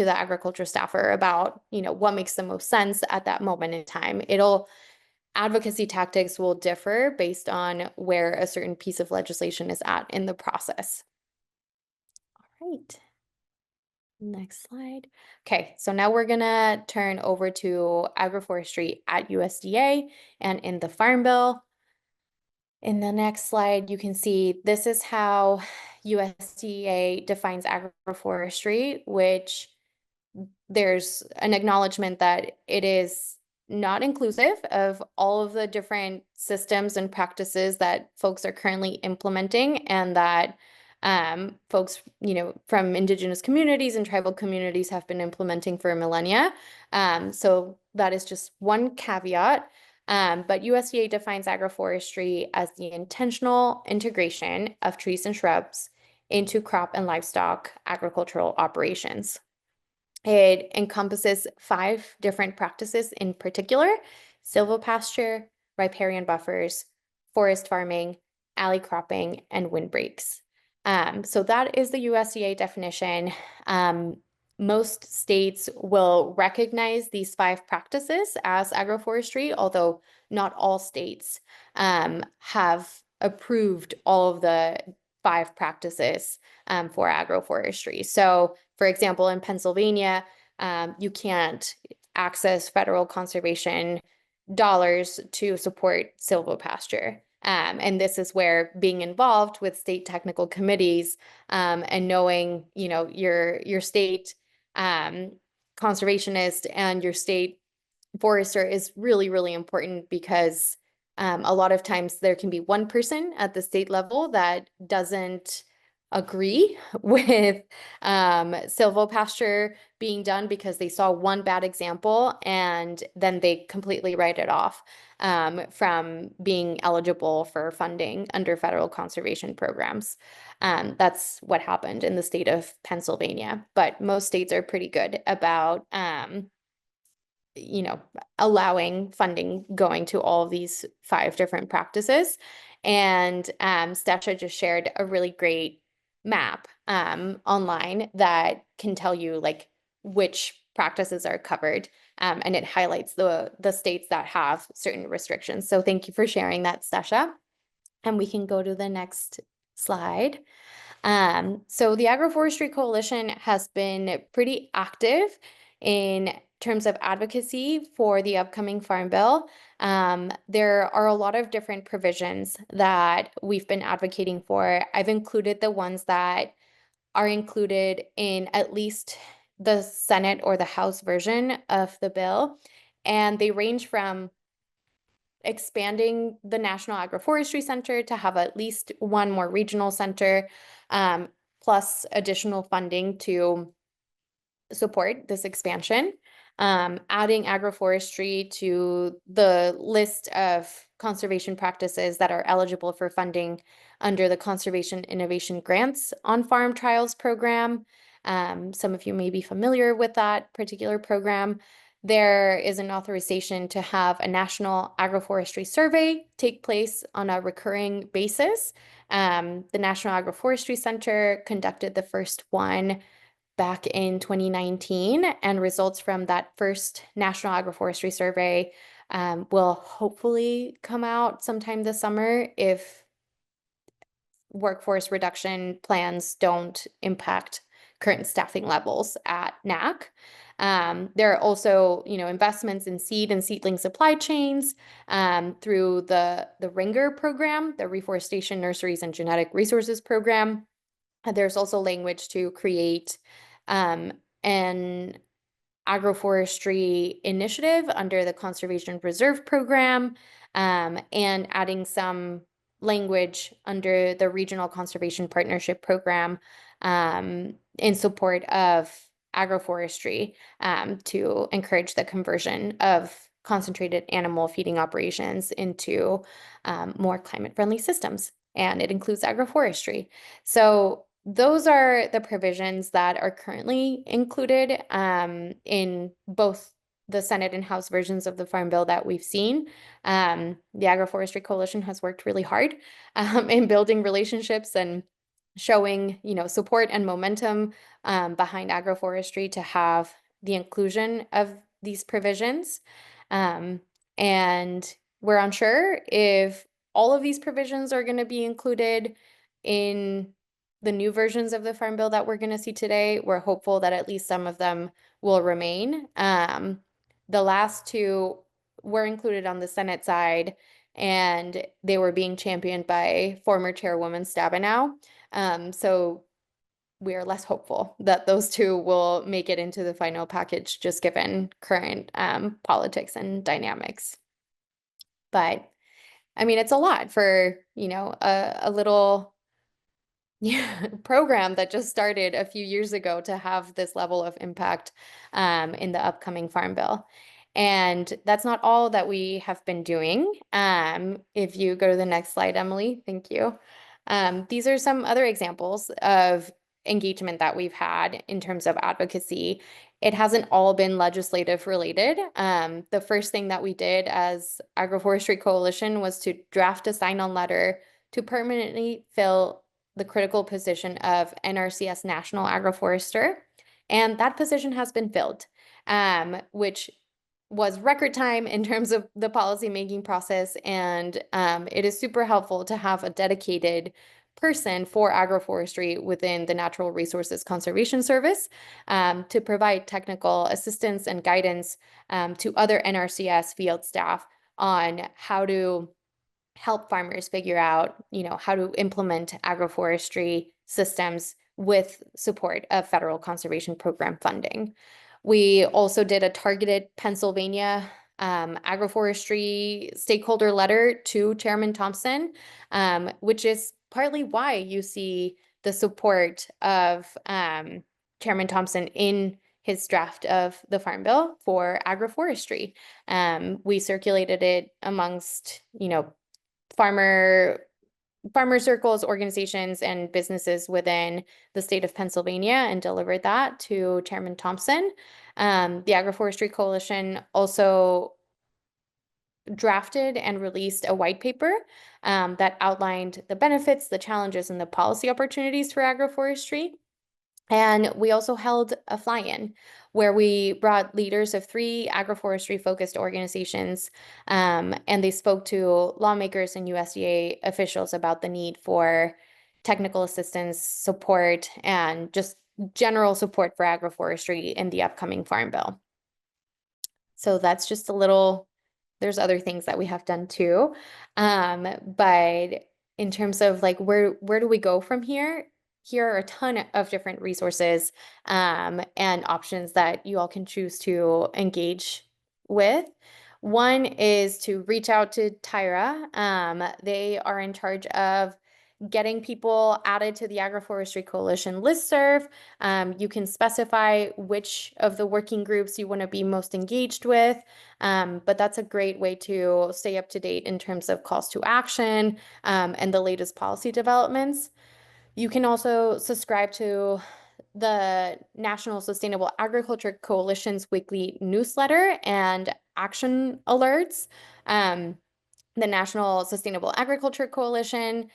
the agriculture staffer about, what makes the most sense at that moment in time. Advocacy tactics will differ based on where a certain piece of legislation is at in the process. All right. Next slide. Okay, so now we're gonna turn over to agroforestry at USDA and in the Farm Bill. In the next slide, you can see this is how USDA defines agroforestry, which there's an acknowledgement that it is not inclusive of all of the different systems and practices that folks are currently implementing, and that folks, from indigenous communities and tribal communities have been implementing for millennia. So that is just one caveat. But USDA defines agroforestry as the intentional integration of trees and shrubs into crop and livestock agricultural operations. It encompasses 5 different practices in particular: silvopasture, riparian buffers, forest farming, alley cropping, and windbreaks. So that is the USDA definition. Most states will recognize these 5 practices as agroforestry, although not all states have approved all of the 5 practices for agroforestry. So, for example, in Pennsylvania, you can't access federal conservation dollars to support silvopasture. And this is where being involved with state technical committees and knowing, your state conservationist and your state forester is really, really important, because a lot of times there can be one person at the state level that doesn't agree with silvopasture being done because they saw one bad example, and then they completely write it off from being eligible for funding under federal conservation programs. That's what happened in the state of Pennsylvania, but most states are pretty good about allowing funding going to all of these 5 different practices. And Stasha just shared a really great map online that can tell you like which practices are covered, and it highlights the states that have certain restrictions. So thank you for sharing that, Stasha. And we can go to the next slide. So the Agroforestry Coalition has been pretty active in terms of advocacy for the upcoming Farm Bill. There are a lot of different provisions that we've been advocating for. I've included the ones that are included in at least the Senate or the House version of the bill, and they range from expanding the National Agroforestry Center to have at least one more regional center, plus additional funding to support this expansion, adding agroforestry to the list of conservation practices that are eligible for funding under the Conservation Innovation Grants on Farm Trials program. Some of you may be familiar with that particular program. There is an authorization to have a national agroforestry survey take place on a recurring basis. The National Agroforestry Center conducted the first one back in 2019, and results from that first National Agroforestry Survey will hopefully come out sometime this summer if workforce reduction plans don't impact current staffing levels at NAC. There are also, investments in seed and seedling supply chains through the Ringer program, the Reforestation Nurseries and Genetic Resources program. There's also language to create an agroforestry initiative under the Conservation Reserve Program, and adding some language under the Regional Conservation Partnership Program in support of agroforestry to encourage the conversion of concentrated animal feeding operations into more climate-friendly systems. And it includes agroforestry. So those are the provisions that are currently included in both the Senate and House versions of the Farm Bill that we've seen. The Agroforestry Coalition has worked really hard in building relationships and showing, support and momentum behind agroforestry to have the inclusion of these provisions. And we're unsure if all of these provisions are going to be included in the new versions of the Farm Bill that we're going to see today. We're hopeful that at least some of them will remain. The last two were included on the Senate side, and they were being championed by former Chairwoman Stabenow. So we are less hopeful that those two will make it into the final package, just given current politics and dynamics. But I mean, it's a lot for, a little program that just started a few years ago to have this level of impact in the upcoming Farm Bill. And that's not all that we have been doing. If you go to the next slide, Emily, thank you. These are some other examples of engagement that we've had in terms of advocacy. It hasn't all been legislative related. The first thing that we did as Agroforestry Coalition was to draft a sign-on letter to permanently fill the critical position of NRCS National Agroforester. And that position has been filled, which was record time in terms of the policymaking process. And it is super helpful to have a dedicated person for agroforestry within the Natural Resources Conservation Service to provide technical assistance and guidance to other NRCS field staff on how to help farmers figure out, how to implement agroforestry systems with support of federal conservation program funding. We also did a targeted Pennsylvania agroforestry stakeholder letter to Chairman Thompson, which is partly why you see the support of Chairman Thompson in his draft of the Farm Bill for agroforestry. We circulated it amongst, farmer circles, organizations, and businesses within the state of Pennsylvania and delivered that to Chairman Thompson. The Agroforestry Coalition also drafted and released a white paper that outlined the benefits, the challenges, and the policy opportunities for agroforestry. And we also held a fly-in where we brought leaders of 3 agroforestry-focused organizations, and they spoke to lawmakers and USDA officials about the need for technical assistance, support, and just general support for agroforestry in the upcoming Farm Bill. So that's just a little, there's other things that we have done too. But in terms of like, where do we go from here? Here are a ton of different resources and options that you all can choose to engage with. One is to reach out to Tyra. They are in charge of getting people added to the Agroforestry Coalition listserv. You can specify which of the working groups you want to be most engaged with, but that's a great way to stay up to date in terms of calls to action and the latest policy developments. You can also subscribe to the National Sustainable Agriculture Coalition's weekly newsletter and action alerts. The National Sustainable Agriculture Coalition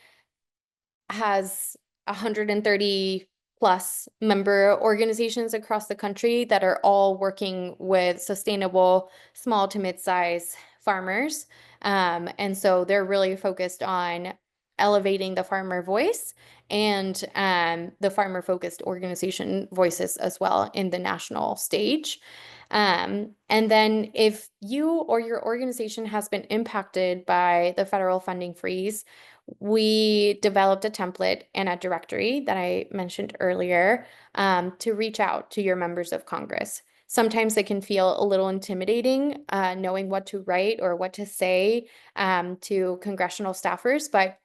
has 130 plus member organizations across the country that are all working with sustainable small to mid-size farmers. And so they're really focused on elevating the farmer voice and the farmer-focused organization voices as well in the national stage. And then if you or your organization has been impacted by the federal funding freeze, we developed a template and a directory that I mentioned earlier to reach out to your members of Congress. Sometimes it can feel a little intimidating knowing what to write or what to say to congressional staffers, but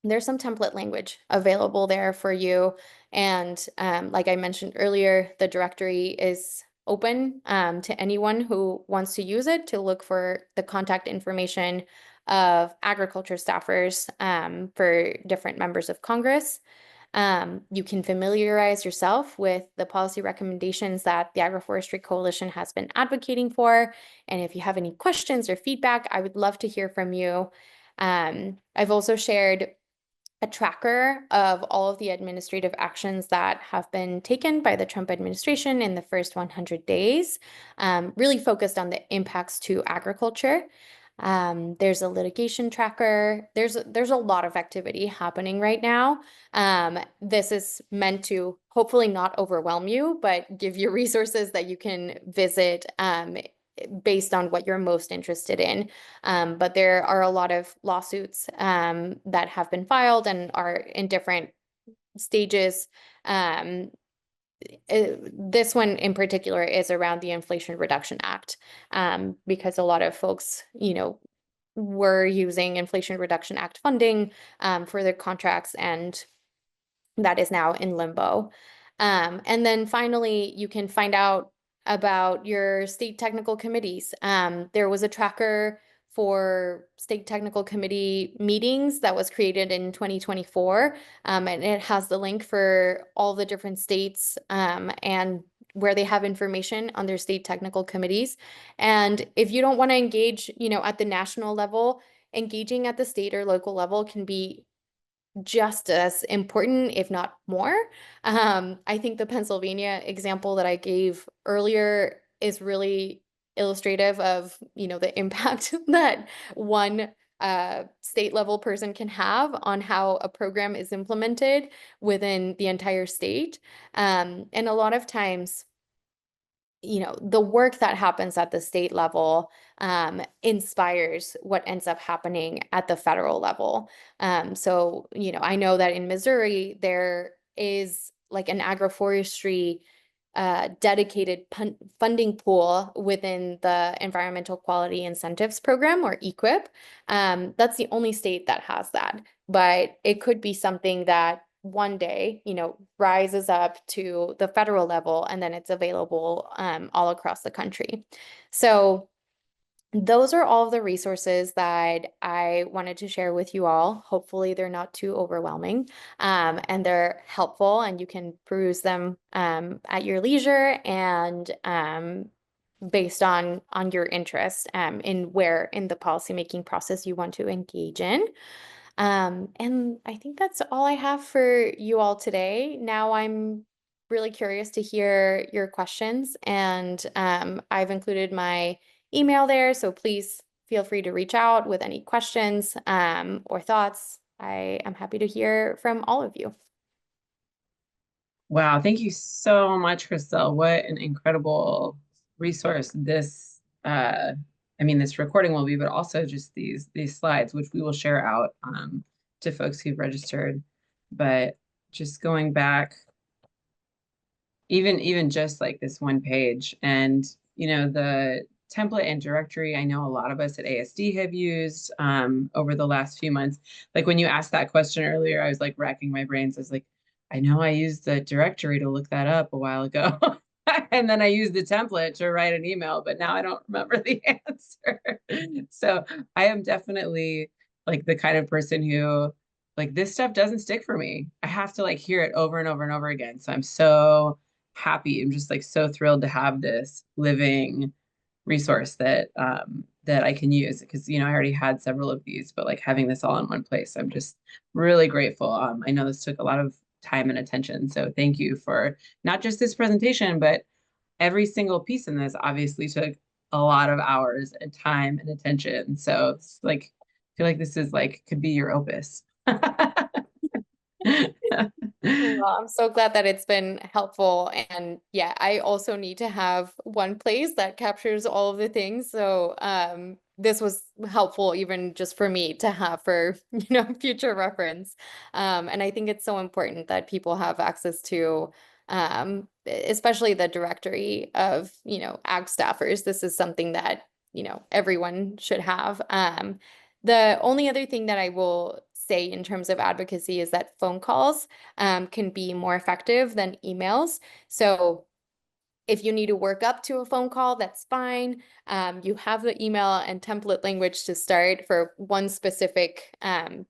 there's some template language available there for you. And like I mentioned earlier, the directory is open to anyone who wants to use it to look for the contact information of agriculture staffers for different members of Congress. You can familiarize yourself with the policy recommendations that the Agroforestry Coalition has been advocating for. And if you have any questions or feedback, I would love to hear from you. I've also shared a tracker of all of the administrative actions that have been taken by the Trump administration in the first 100 days, really focused on the impacts to agriculture. There's a litigation tracker. There's a lot of activity happening right now. This is meant to hopefully not overwhelm you, but give you resources that you can visit based on what you're most interested in. But there are a lot of lawsuits that have been filed and are in different stages. This one in particular is around the Inflation Reduction Act, because a lot of folks, were using Inflation Reduction Act funding for their contracts, and that is now in limbo. And then finally, you can find out about your state technical committees. There was a tracker for state technical committee meetings that was created in 2024, and it has the link for all the different states and where they have information on their state technical committees. And if you don't want to engage, at the national level, engaging at the state or local level can be just as important, if not more. I think the Pennsylvania example that I gave earlier is really illustrative of, the impact that one state level person can have on how a program is implemented within the entire state. And a lot of times, the work that happens at the state level inspires what ends up happening at the federal level. So, I know that in Missouri, there is like an agroforestry dedicated funding pool within the Environmental Quality Incentives Program, or EQIP. That's the only state that has that, but it could be something that one day, rises up to the federal level, and then it's available all across the country. So those are all of the resources that I wanted to share with you all. Hopefully they're not too overwhelming, and they're helpful, and you can peruse them at your leisure and based on your interest in where in the policymaking process you want to engage in. And I think that's all I have for you all today. Now I'm really curious to hear your questions, and I've included my email there, so please feel free to reach out with any questions or thoughts. I am happy to hear from all of you. Wow, thank you so much, Cristel. What an incredible resource this this recording will be, but also just these slides, which we will share out to folks who've registered. But just going back, even just like this one page, and the template and directory, I know a lot of us at ASD have used over the last few months. Like when you asked that question earlier, I was like racking my brains. I was like, I know I used the directory to look that up a while ago. And then I used the template to write an email, but now I don't remember the answer. So I am definitely like the kind of person who, like, this stuff doesn't stick for me. I have to like hear it over and over and over again. So I'm so happy. I'm just like so thrilled to have this living resource that that I can use, because I already had several of these, but like having this all in one place, I'm just really grateful. I know this took a lot of time and attention, so thank you for not just this presentation, but every single piece in this obviously took a lot of hours and time and attention. So it's like, I feel like this is like could be your opus. Well, I'm so glad that it's been helpful. And yeah, I also need to have one place that captures all of the things. So this was helpful even just for me to have for, future reference. And I think it's so important that people have access to especially the directory of, ag staffers. This is something that, everyone should have. The only other thing that I will say in terms of advocacy is that phone calls can be more effective than emails. So if you need to work up to a phone call, that's fine. You have the email and template language to start for one specific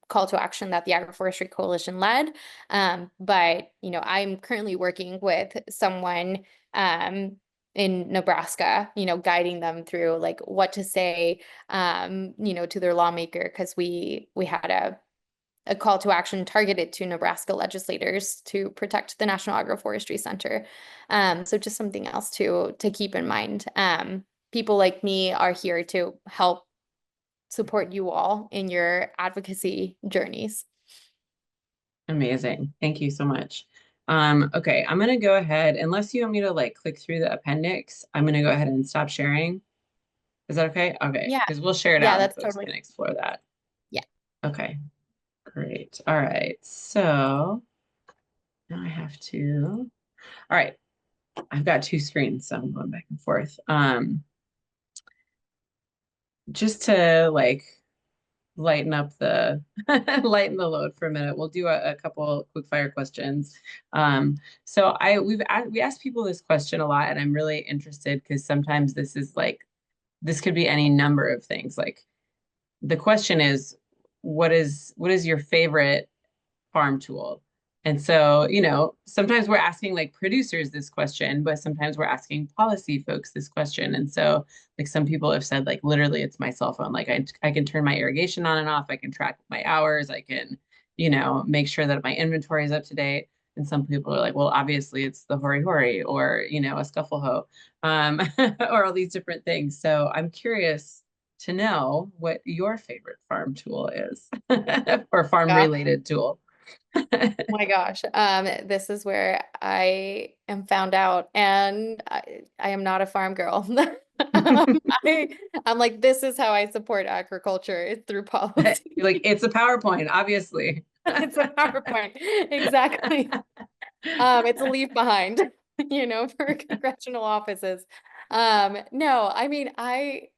call to action that the Agroforestry Coalition led. But, I'm currently working with someone in Nebraska, guiding them through like what to say, to their lawmaker, because we had a call to action targeted to Nebraska legislators to protect the National Agroforestry Center. So just something else to keep in mind. People like me are here to help support you all in your advocacy journeys. Amazing. Thank you so much. Okay, I'm gonna go ahead, unless you want me to like click through the appendix, I'm gonna go ahead and stop sharing. Is that okay? Okay, Yeah. because we'll share it Yeah, out and that's folks totally. can explore that. Yeah. Okay, great. All right, so now I have to, all right, I've got two screens, so I'm going back and forth. Just to like lighten up the lighten the load for a minute, we'll do a couple quick fire questions. So we asked people this question a lot, and I'm really interested because sometimes this is like, this could be any number of things. Like the question is, what is your favorite farm tool? And so, sometimes we're asking like producers this question, but sometimes we're asking policy folks this question. And so, like some people have said, like literally, it's my cell phone. Like I can turn my irrigation on and off. I can track my hours. I can, make sure that my inventory is up to date. And some people are like, well, obviously it's the hori hori or, a scuffle hoe, or all these different things. So I'm curious to know what your favorite farm tool is or farm Gosh. related tool. Oh my gosh. This is where I am found out, and I am not a farm girl. I'm like, this is how I support agriculture. It's through policy. You're like, it's a PowerPoint, obviously. It's a PowerPoint. Exactly. It's a leave behind, for congressional offices. No, I mean, I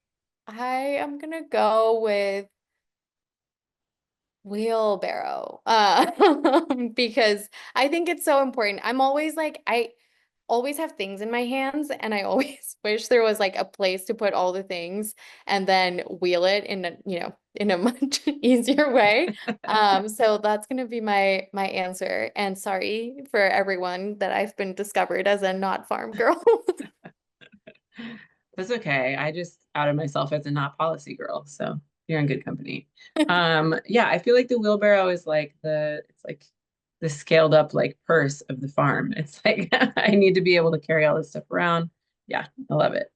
am gonna go with wheelbarrow, because I think it's so important. I'm always like, I always have things in my hands, and I always wish there was like a place to put all the things and then wheel it in a much easier way. So that's gonna be my answer. And sorry for everyone that I've been discovered as a not farm girl. That's okay. I just outed myself as a not policy girl, so you're in good company. Yeah, I feel like the wheelbarrow is like it's like the scaled up like purse of the farm. It's like I need to be able to carry all this stuff around. Yeah, I love it.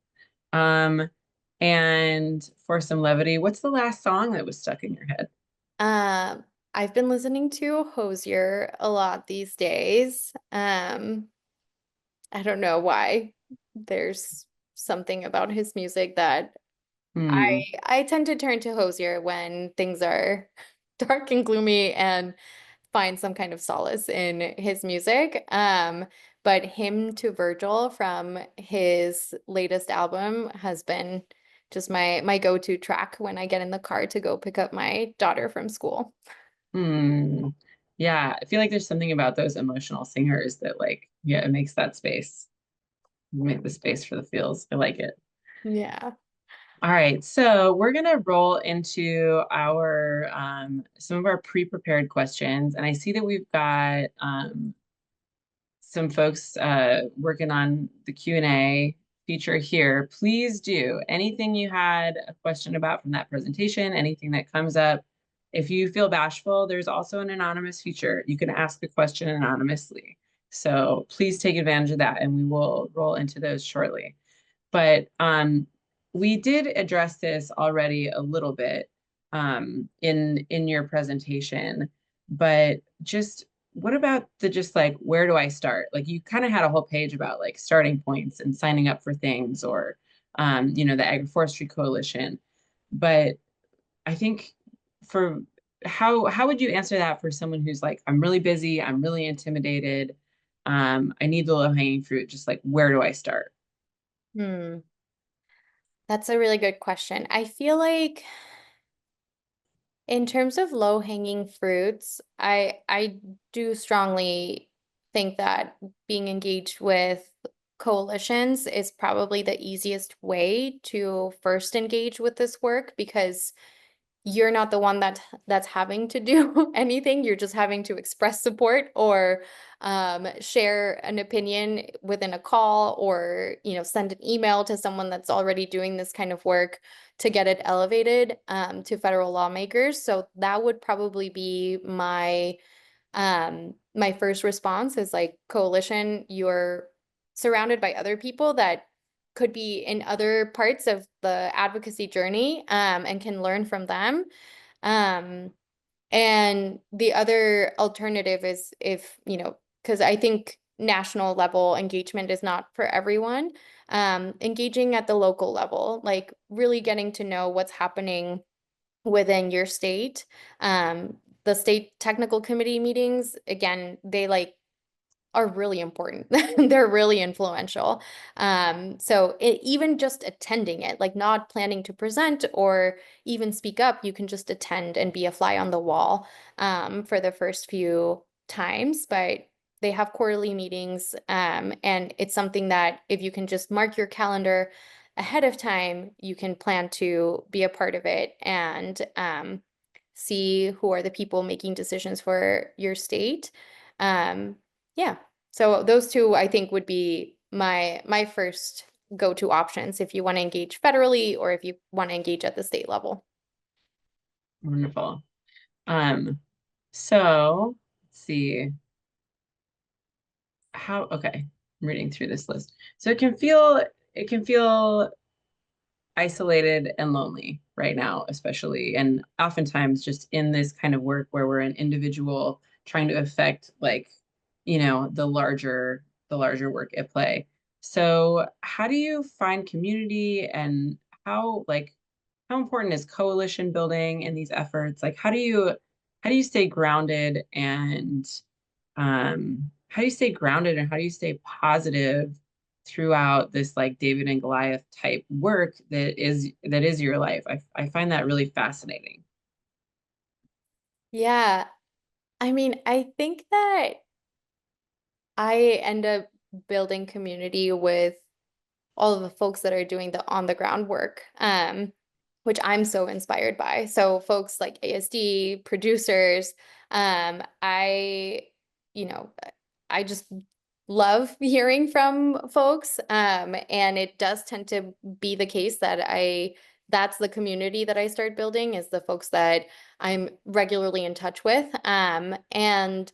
And for some levity, what's the last song that was stuck in your head? I've been listening to Hosier a lot these days. I don't know why. There's something about his music that Hmm. I tend to turn to Hosier when things are dark and gloomy and find some kind of solace in his music. But Hymn to Virgil from his latest album has been just my go-to track when I get in the car to go pick up my daughter from school. Hmm. Yeah, I feel like there's something about those emotional singers that like, yeah, it makes that space, make the space for the feels. I like it. Yeah. All right, so we're gonna roll into our some of our pre-prepared questions, and I see that we've got some folks working on the Q&A feature here. Please do anything you had a question about from that presentation, anything that comes up. If you feel bashful, there's also an anonymous feature. You can ask a question anonymously. So please take advantage of that, and we will roll into those shortly. But we did address this already a little bit in your presentation. But just what about the just like, where do I start? Like you kind of had a whole page about like starting points and signing up for things or, you know, the Agroforestry Coalition. But I think for how would you answer that for someone who's like, I'm really busy, I'm really intimidated, I need the low-hanging fruit, just like where do I start? Hmm. That's a really good question. I feel like in terms of low-hanging fruits, I do strongly think that being engaged with coalitions is probably the easiest way to first engage with this work because you're not the one that's having to do anything. You're just having to express support or share an opinion within a call or, you know, send an email to someone that's already doing this kind of work to get it elevated to federal lawmakers. So that would probably be my first response is like coalition, you're surrounded by other people that could be in other parts of the advocacy journey and can learn from them. Um, and the other alternative is if, you know, because I think national level engagement is not for everyone, engaging at the local level, like really getting to know what's happening within your state. The state technical committee meetings, again, they like are really important. They're really influential. So even just attending it, like not planning to present or even speak up, you can just attend and be a fly on the wall for the first few times. But they have quarterly meetings, and it's something that if you can just mark your calendar ahead of time, you can plan to be a part of it and see who are the people making decisions for your state. Um, yeah. So those two I think would be my first go-to options if you want to engage federally or if you want to engage at the state level. Wonderful. Um, so let's see okay, I'm reading through this list. So it can feel isolated and lonely right now, especially, and oftentimes just in this kind of work where we're an individual trying to affect like, you know, the larger work at play. So how do you find community and how important is coalition building in these efforts? Like how do you stay grounded and how do you stay grounded and how do you stay positive throughout this like David and Goliath type work that is your life? I find that really fascinating. Yeah, I mean, I think that I end up building community with all of the folks that are doing the on the ground work, which I'm so inspired by. So folks like ASD, producers, I, you know, I just love hearing from folks. And it does tend to be the case that that's the community that I start building is the folks that I'm regularly in touch with. And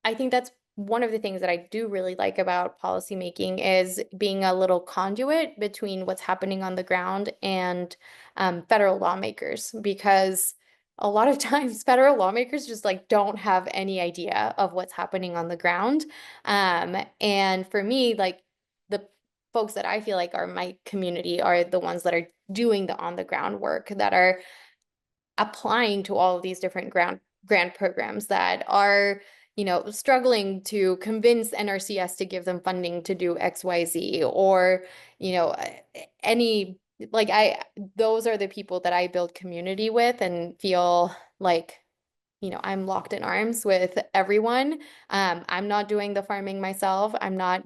I think that's one of the things that I do really like about policymaking is being a little conduit between what's happening on the ground and federal lawmakers, because a lot of times federal lawmakers just like don't have any idea of what's happening on the ground. And for me, like the folks that I feel like are my community are the ones that are doing the on the ground work, that are applying to all of these different grant programs, that are, you know, struggling to convince NRCS to give them funding to do XYZ, or, you know, any, like those are the people that I build community with and feel like, you know, I'm locked in arms with everyone. I'm not doing the farming myself. I'm not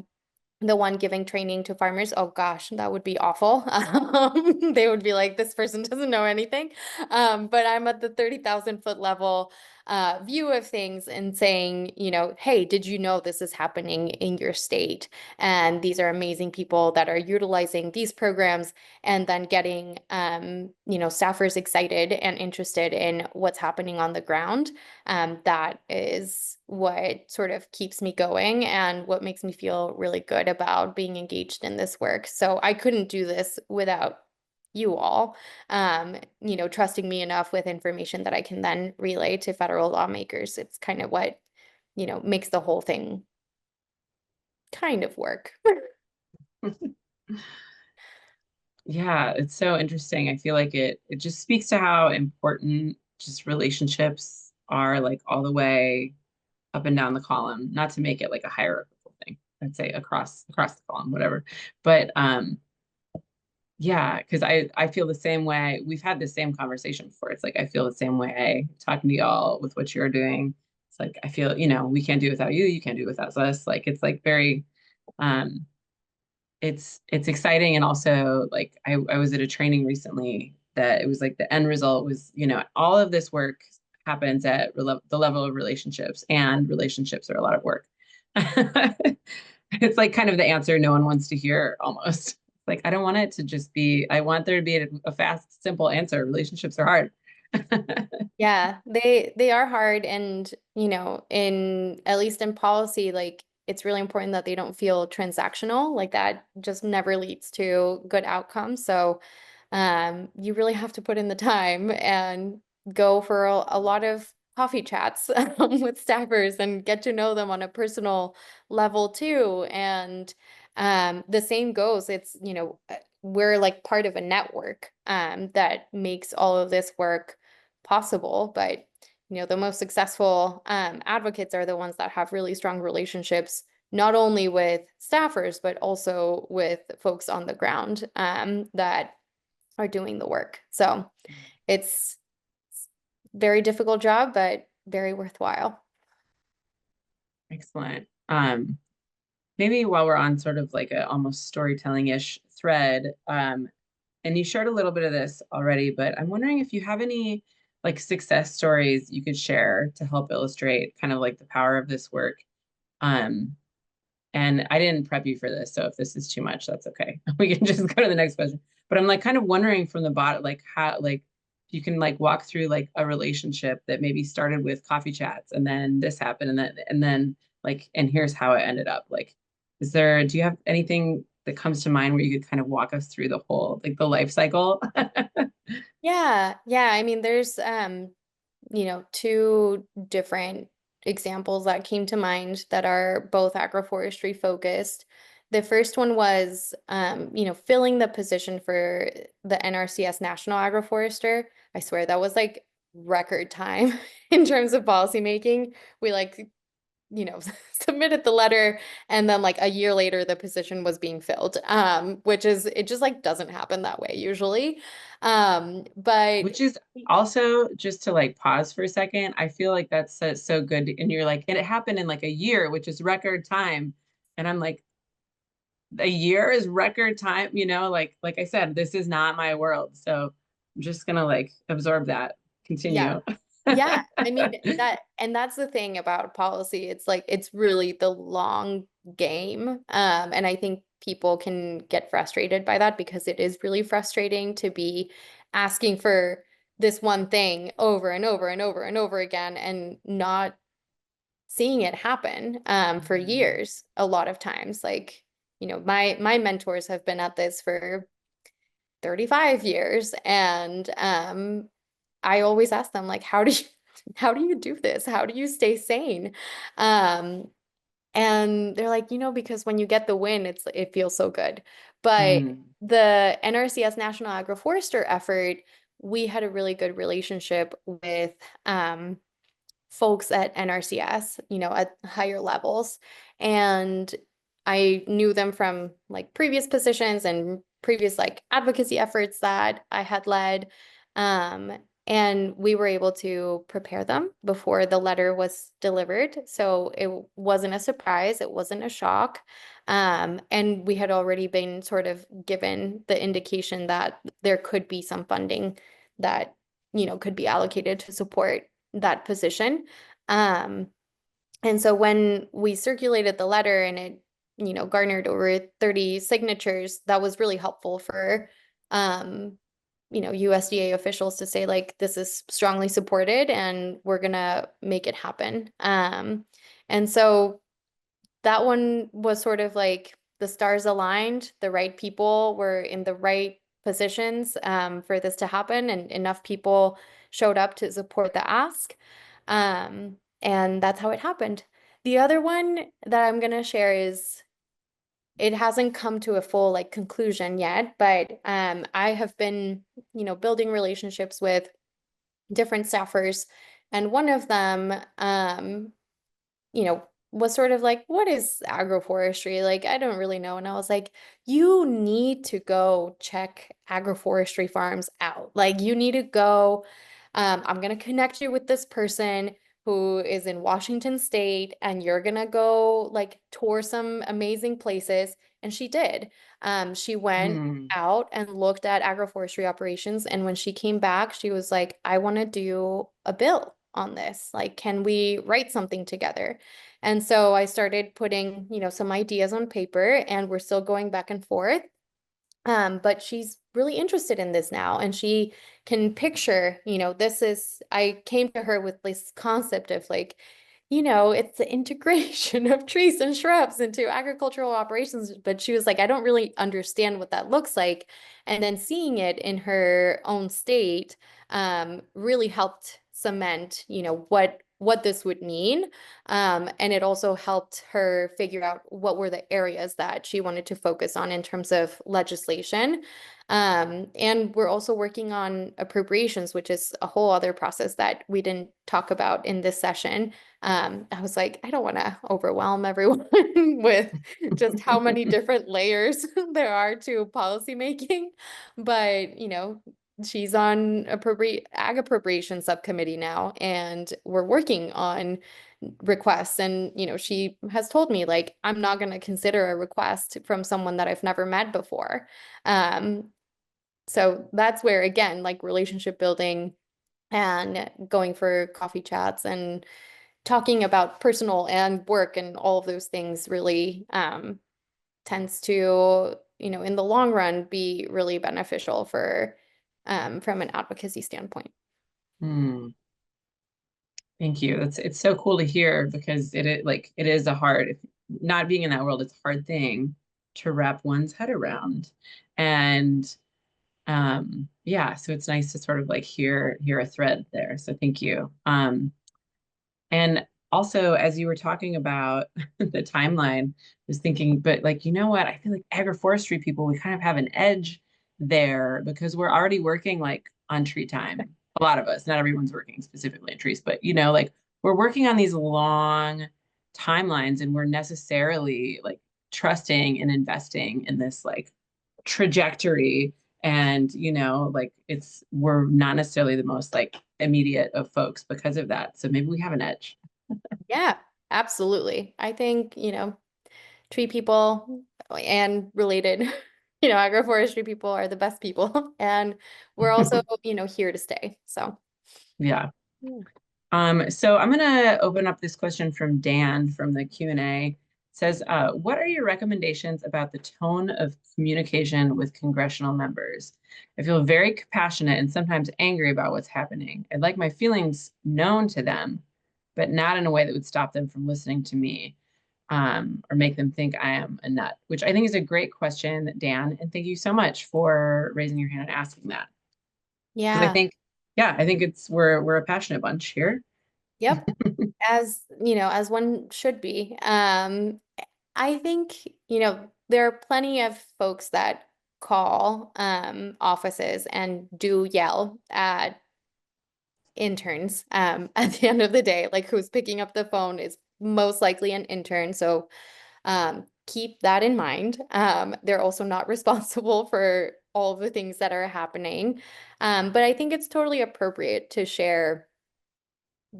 the one giving training to farmers. Oh gosh, that would be awful. They would be like, this person doesn't know anything. But I'm at the 30,000-foot level view of things and saying, you know, hey, did you know this is happening in your state? And these are amazing people that are utilizing these programs and then getting, you know, staffers excited and interested in what's happening on the ground. That is what sort of keeps me going and what makes me feel really good about being engaged in this work. So I couldn't do this without you all, trusting me enough with information that I can then relay to federal lawmakers. It's kind of what, makes the whole thing kind of work. Yeah, it's so interesting. I feel like it just speaks to how important just relationships are, like all the way up and down the column, not to make it like a hierarchical thing. I'd say across the column, whatever. But yeah, because I feel the same way. We've had the same conversation before. It's like I feel the same way talking to y'all with what you're doing. It's like I feel, we can't do it without you, you can't do it without us. Like it's like very um it's exciting. And also like I was at a training recently that it was like the end result was, all of this work happens at the level of relationships, and relationships are a lot of work. It's like kind of the answer no one wants to hear almost. Like, I don't want it to just be, I want there to be a fast, simple answer. Relationships are hard. Yeah, they are hard, and in at least in policy, like it's really important that they don't feel transactional. Like that just never leads to good outcomes. So you really have to put in the time and go for a lot of coffee chats with staffers and get to know them on a personal level too. And the same goes, it's we're like part of a network that makes all of this work possible. But the most successful advocates are the ones that have really strong relationships, not only with staffers, but also with folks on the ground that are doing the work. So it's very difficult job, but very worthwhile. Excellent. Maybe while we're on sort of like a almost storytelling-ish thread, and you shared a little bit of this already, but I'm wondering if you have any like success stories you could share to help illustrate kind of like the power of this work. Um, and I didn't prep you for this, so if this is too much, that's okay. We can just go to the next question. But I'm like kind of wondering from the bottom, like how, like you can like walk through like a relationship that maybe started with coffee chats, and then this happened, and then like, and here's how it ended up. Like, do you have anything that comes to mind where you could kind of walk us through the whole, like the life cycle? Yeah. I mean, there's two different examples that came to mind that are both agroforestry focused. The first one was, filling the position for the NRCS National Agroforester. I swear that was like record time in terms of policymaking. We like submitted the letter, and then like a year later the position was being filled, which is, it just like doesn't happen that way usually. But Which is also, just to like pause for a second, I feel like that's so good. And you're like, and it happened in like a year, which is record time. And I'm like, a year is record time, like I said, this is not my world. So I'm just gonna like absorb that. yeah. Continue. Yeah, I mean that's the thing about policy. It's like it's really the long game. And I think people can get frustrated by that because it is really frustrating to be asking for this one thing over and over and over and over again and not seeing it happen for years a lot of times. Like, my mentors have been at this for 35 years, and I always ask them, like, how do you do this? How do you stay sane? And they're like, because when you get the win, it feels so good. But Mm. the NRCS National Agroforester effort, we had a really good relationship with folks at NRCS, at higher levels. And I knew them from like previous positions and previous like advocacy efforts that I had led. And we were able to prepare them before the letter was delivered. So it wasn't a surprise, it wasn't a shock. And we had already been sort of given the indication that there could be some funding that, could be allocated to support that position. And so when we circulated the letter and it, garnered over 30 signatures, that was really helpful for, USDA officials to say, like, this is strongly supported and we're gonna make it happen. And so that one was sort of like the stars aligned, the right people were in the right positions for this to happen, and enough people showed up to support the ask. And that's how it happened. The other one that I'm going to share is, it hasn't come to a full like conclusion yet, but I have been, building relationships with different staffers, and one of them, was sort of like, what is agroforestry? Like, I don't really know. And I was like, you need to go check agroforestry farms out. Like, you need to go. I'm going to connect you with this person who is in Washington State, and you're going to go like tour some amazing places. And she did. She went out and looked at agroforestry operations. And when she came back, she was like, I want to do a bill on this. Like, can we write something together? And so I started putting, some ideas on paper, and we're still going back and forth. But she's really interested in this now, and she can picture, I came to her with this concept of like, it's the integration of trees and shrubs into agricultural operations. But she was like, I don't really understand what that looks like. And then seeing it in her own state really helped cement, what this would mean. And it also helped her figure out what were the areas that she wanted to focus on in terms of legislation. And we're also working on appropriations, which is a whole other process that we didn't talk about in this session. I was like, I don't want to overwhelm everyone with just how many different layers there are to policymaking. But, she's on ag appropriation subcommittee now, and we're working on requests. And, she has told me like, I'm not going to consider a request from someone that I've never met before. So that's where, again, like relationship building and going for coffee chats and talking about personal and work and all of those things really tends to, in the long run, be really beneficial for from an advocacy standpoint. Thank you. It's so cool to hear, because it is a hard, not being in that world, it's a hard thing to wrap one's head around. And yeah, so it's nice to sort of like hear a thread there. So thank you. And also, as you were talking about the timeline, I was thinking, but like, what? I feel like agroforestry people, we kind of have an edge there, because we're already working like on tree time. A lot of us, not everyone's working specifically in trees, but like we're working on these long timelines, and we're necessarily like trusting and investing in this like trajectory. And like we're not necessarily the most like immediate of folks because of that. So maybe we have an edge. Yeah, absolutely. I think, tree people and related, agroforestry people are the best people. And we're also, here to stay. So yeah. So I'm gonna open up this question from Dan from the Q&A. It says, what are your recommendations about the tone of communication with congressional members? I feel very passionate and sometimes angry about what's happening. I'd like my feelings known to them, but not in a way that would stop them from listening to me, or make them think I am a nut, which I think is a great question, Dan. And thank you so much for raising your hand and asking that. yeah, I think we're a passionate bunch here. Yep. As one should be. I think, there are plenty of folks that call offices and do yell at interns at the end of the day. Like, who's picking up the phone is most likely an intern. So keep that in mind. They're also not responsible for all of the things that are happening. But I think it's totally appropriate to share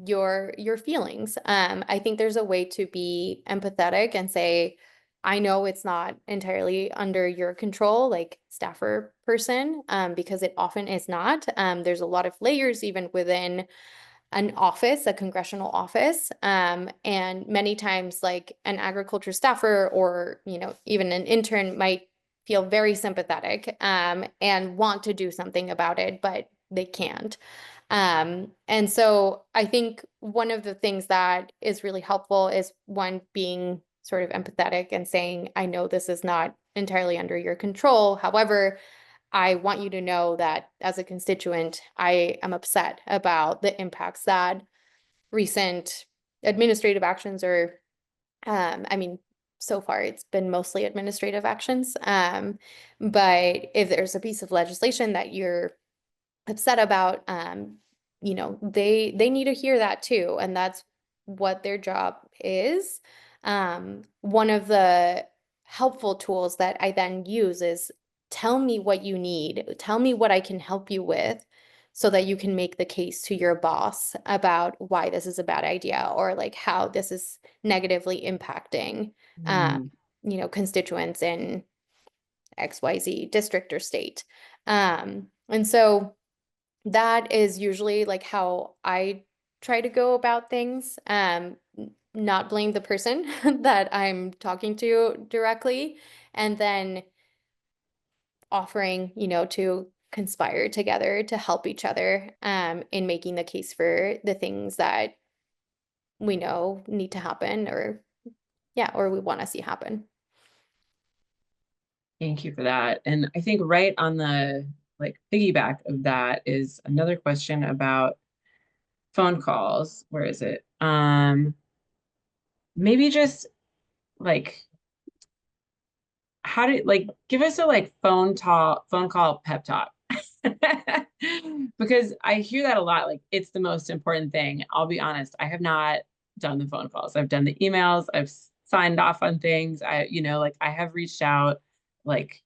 your feelings. I think there's a way to be empathetic and say, I know it's not entirely under your control, like staffer person, because it often is not. There's a lot of layers even within an office, a congressional office. And many times like an agriculture staffer or, even an intern might feel very sympathetic and want to do something about it, but they can't. And so I think one of the things that is really helpful is one, being sort of empathetic and saying, I know this is not entirely under your control. However, I want you to know that as a constituent, I am upset about the impacts that recent administrative actions or, I mean, so far it's been mostly administrative actions. But if there's a piece of legislation that you're upset about, they need to hear that too, and that's what their job is. One of the helpful tools that I then use is tell me what you need, tell me what I can help you with, so that you can make the case to your boss about why this is a bad idea or like how this is negatively impacting, Mm. constituents in XYZ district or state. And so that is usually like how I try to go about things. Not blame the person that I'm talking to directly, and then offering, to conspire together to help each other in making the case for the things that we know need to happen, or we want to see happen. Thank you for that. And I think right on the like piggyback of that is another question about phone calls. Where is it? Maybe just like how do like give us a like phone call pep talk. Because I hear that a lot, like it's the most important thing. I'll be honest, I have not done the phone calls. I've done the emails, I've signed off on things. Like I have reached out like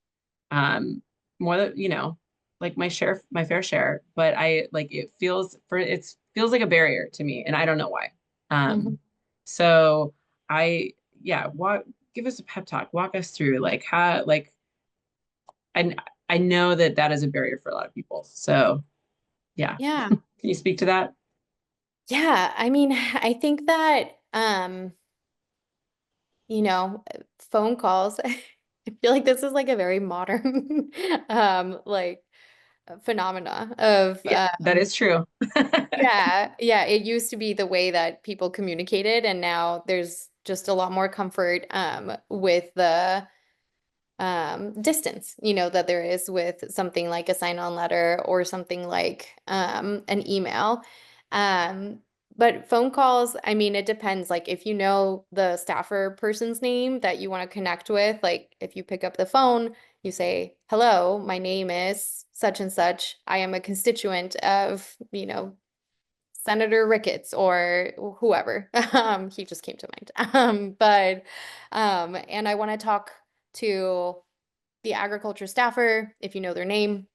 more than, like my fair share, but I like it feels like a barrier to me and I don't know why. Mhm. So yeah, give us a pep talk, walk us through like how, like, I know that is a barrier for a lot of people. So yeah. Yeah. Can you speak to that? Yeah. I mean, I think that, phone calls, I feel like this is like a very modern, like phenomena of, Yeah, that is true. yeah, it used to be the way that people communicated, and now there's just a lot more comfort, with the distance, that there is with something like a sign-on letter or something like an email. Um, but phone calls, I mean, it depends. Like if you know the staffer person's name that you want to connect with, like if you pick up the phone, you say, "Hello, my name is such and such. I am a constituent of, Senator Ricketts or whoever." He just came to mind. And I want to talk to the agriculture staffer, if you know their name,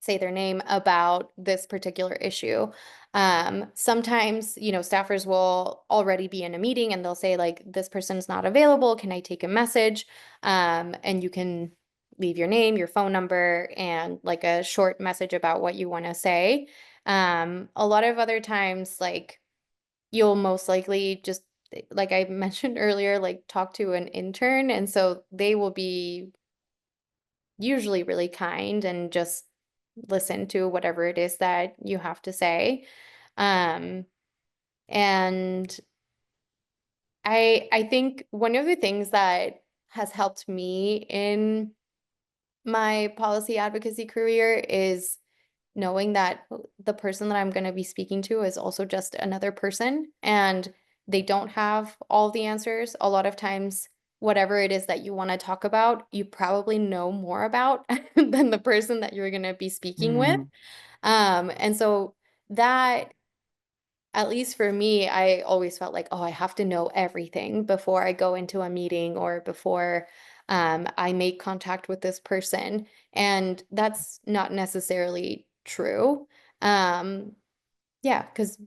say their name about this particular issue. Sometimes, staffers will already be in a meeting and they'll say like, this person's not available. Can I take a message? And you can leave your name, your phone number, and like a short message about what you want to say. A lot of other times, like you'll most likely just, like I mentioned earlier, like talk to an intern. And so they will be usually really kind and just listen to whatever it is that you have to say. Um, and I think one of the things that has helped me in my policy advocacy career is knowing that the person that I'm going to be speaking to is also just another person and they don't have all the answers. A lot of times, whatever it is that you want to talk about, you probably know more about than the person that you're going to be speaking with. Mm. And so that, at least for me, I always felt like, oh, I have to know everything before I go into a meeting or before I make contact with this person. And that's not necessarily true. Um, yeah, because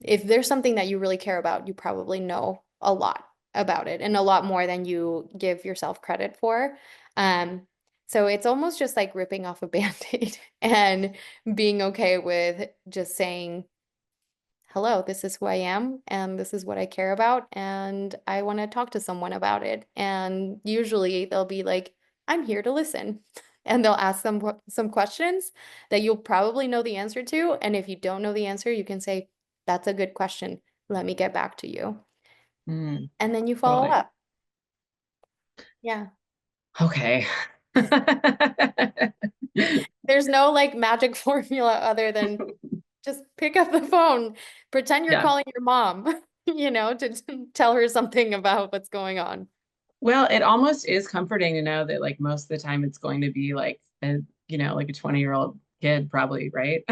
if there's something that you really care about, you probably know a lot about it and a lot more than you give yourself credit for. Um, so it's almost just like ripping off a band-aid and being okay with just saying, "Hello, this is who I am, and this is what I care about, and I want to talk to someone about it." And usually they'll be like, "I'm here to listen." And they'll ask some questions that you'll probably know the answer to. And if you don't know the answer, you can say, "That's a good question. Let me get back to you." Mm. And then you follow Totally. up. Yeah. Okay. There's no like magic formula other than just pick up the phone, pretend you're Yeah. calling your mom, to tell her something about what's going on. Well, it almost is comforting to know that like most of the time it's going to be like like a 20-year-old kid probably, right?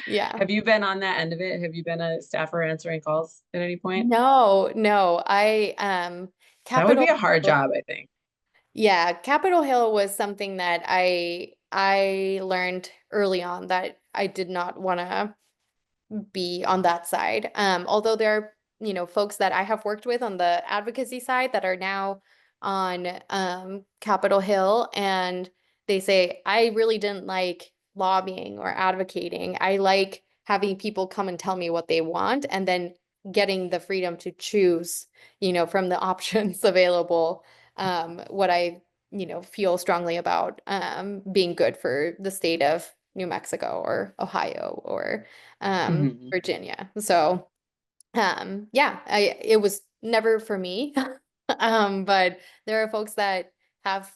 Yeah. Have you been on that end of it? Have you been a staffer answering calls at any point? No. That would be Capitol a hard Hill, job, I think. yeah, Capitol Hill was something that I learned early on that I did not want to be on that side. Although there are, folks that I have worked with on the advocacy side that are now on Capitol Hill, and they say, I really didn't like lobbying or advocating. I like having people come and tell me what they want and then getting the freedom to choose, from the options available, what I, feel strongly about being good for the state of New Mexico or Ohio or Mhm. Virginia. So, yeah, it was never for me. But there are folks that have,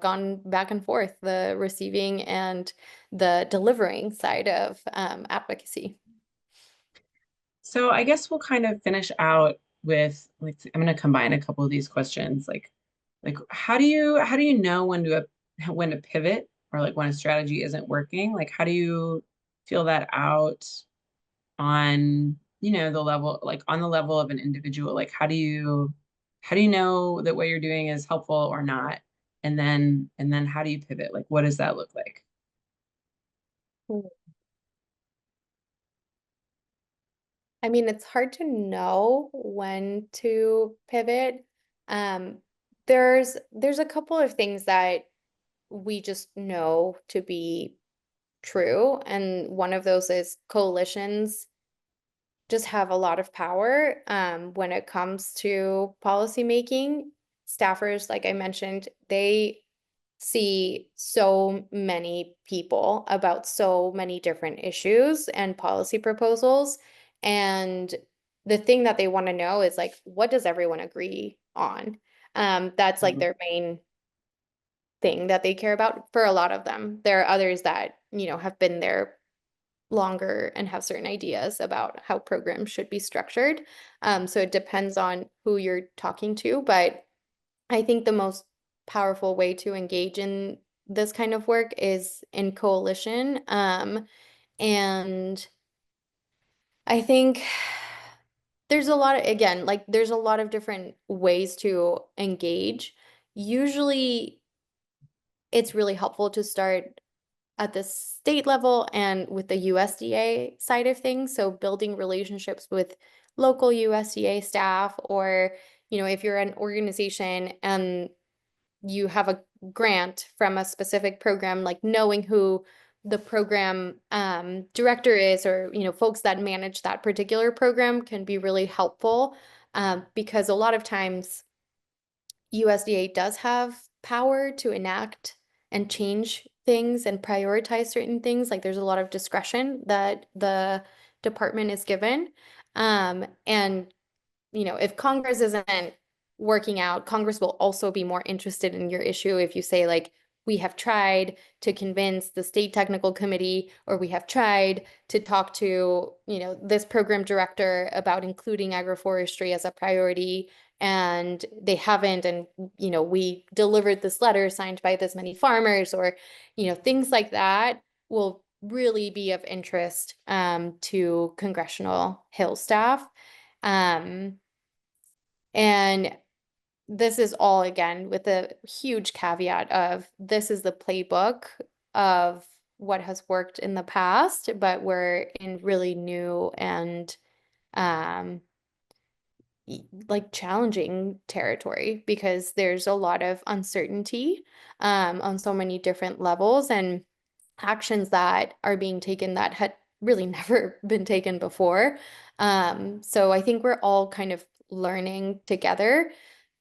gone back and forth, the receiving and the delivering side of advocacy. So I guess we'll kind of finish out with like I'm going to combine a couple of these questions. Like how do you know when to pivot or like when a strategy isn't working? Like how do you feel that out on, the level like on the level of an individual? Like how do you know that what you're doing is helpful or not? And then how do you pivot? Like what does that look like? Mm. I mean, it's hard to know when to pivot. Um, there's a couple of things that we just know to be true, and one of those is coalitions just have a lot of power when it comes to policy making. Staffers, like I mentioned, they see so many people about so many different issues and policy proposals. And the thing that they want to know is like, what does everyone agree on? That's like Mhm. their main thing that they care about for a lot of them. There are others that, have been there longer and have certain ideas about how programs should be structured. So it depends on who you're talking to, but I think the most powerful way to engage in this kind of work is in coalition. And I think there's a lot of, again, like there's a lot of different ways to engage. Usually it's really helpful to start at the state level and with the USDA side of things. So building relationships with local USDA staff, or, if you're an organization and you have a grant from a specific program, like knowing who the program director is, or, folks that manage that particular program can be really helpful, because a lot of times USDA does have power to enact and change things and prioritize certain things. Like there's a lot of discretion that the department is given. And if Congress isn't working out, Congress will also be more interested in your issue if you say, like, we have tried to convince the state technical committee, or we have tried to talk to, this program director about including agroforestry as a priority, and they haven't. And, we delivered this letter signed by this many farmers, or, things like that will really be of interest to Congressional Hill staff. And this is all, again, with a huge caveat of this is the playbook of what has worked in the past, but we're in really new and um, like challenging territory because there's a lot of uncertainty on so many different levels, and actions that are being taken that had really never been taken before. So I think we're all kind of learning together.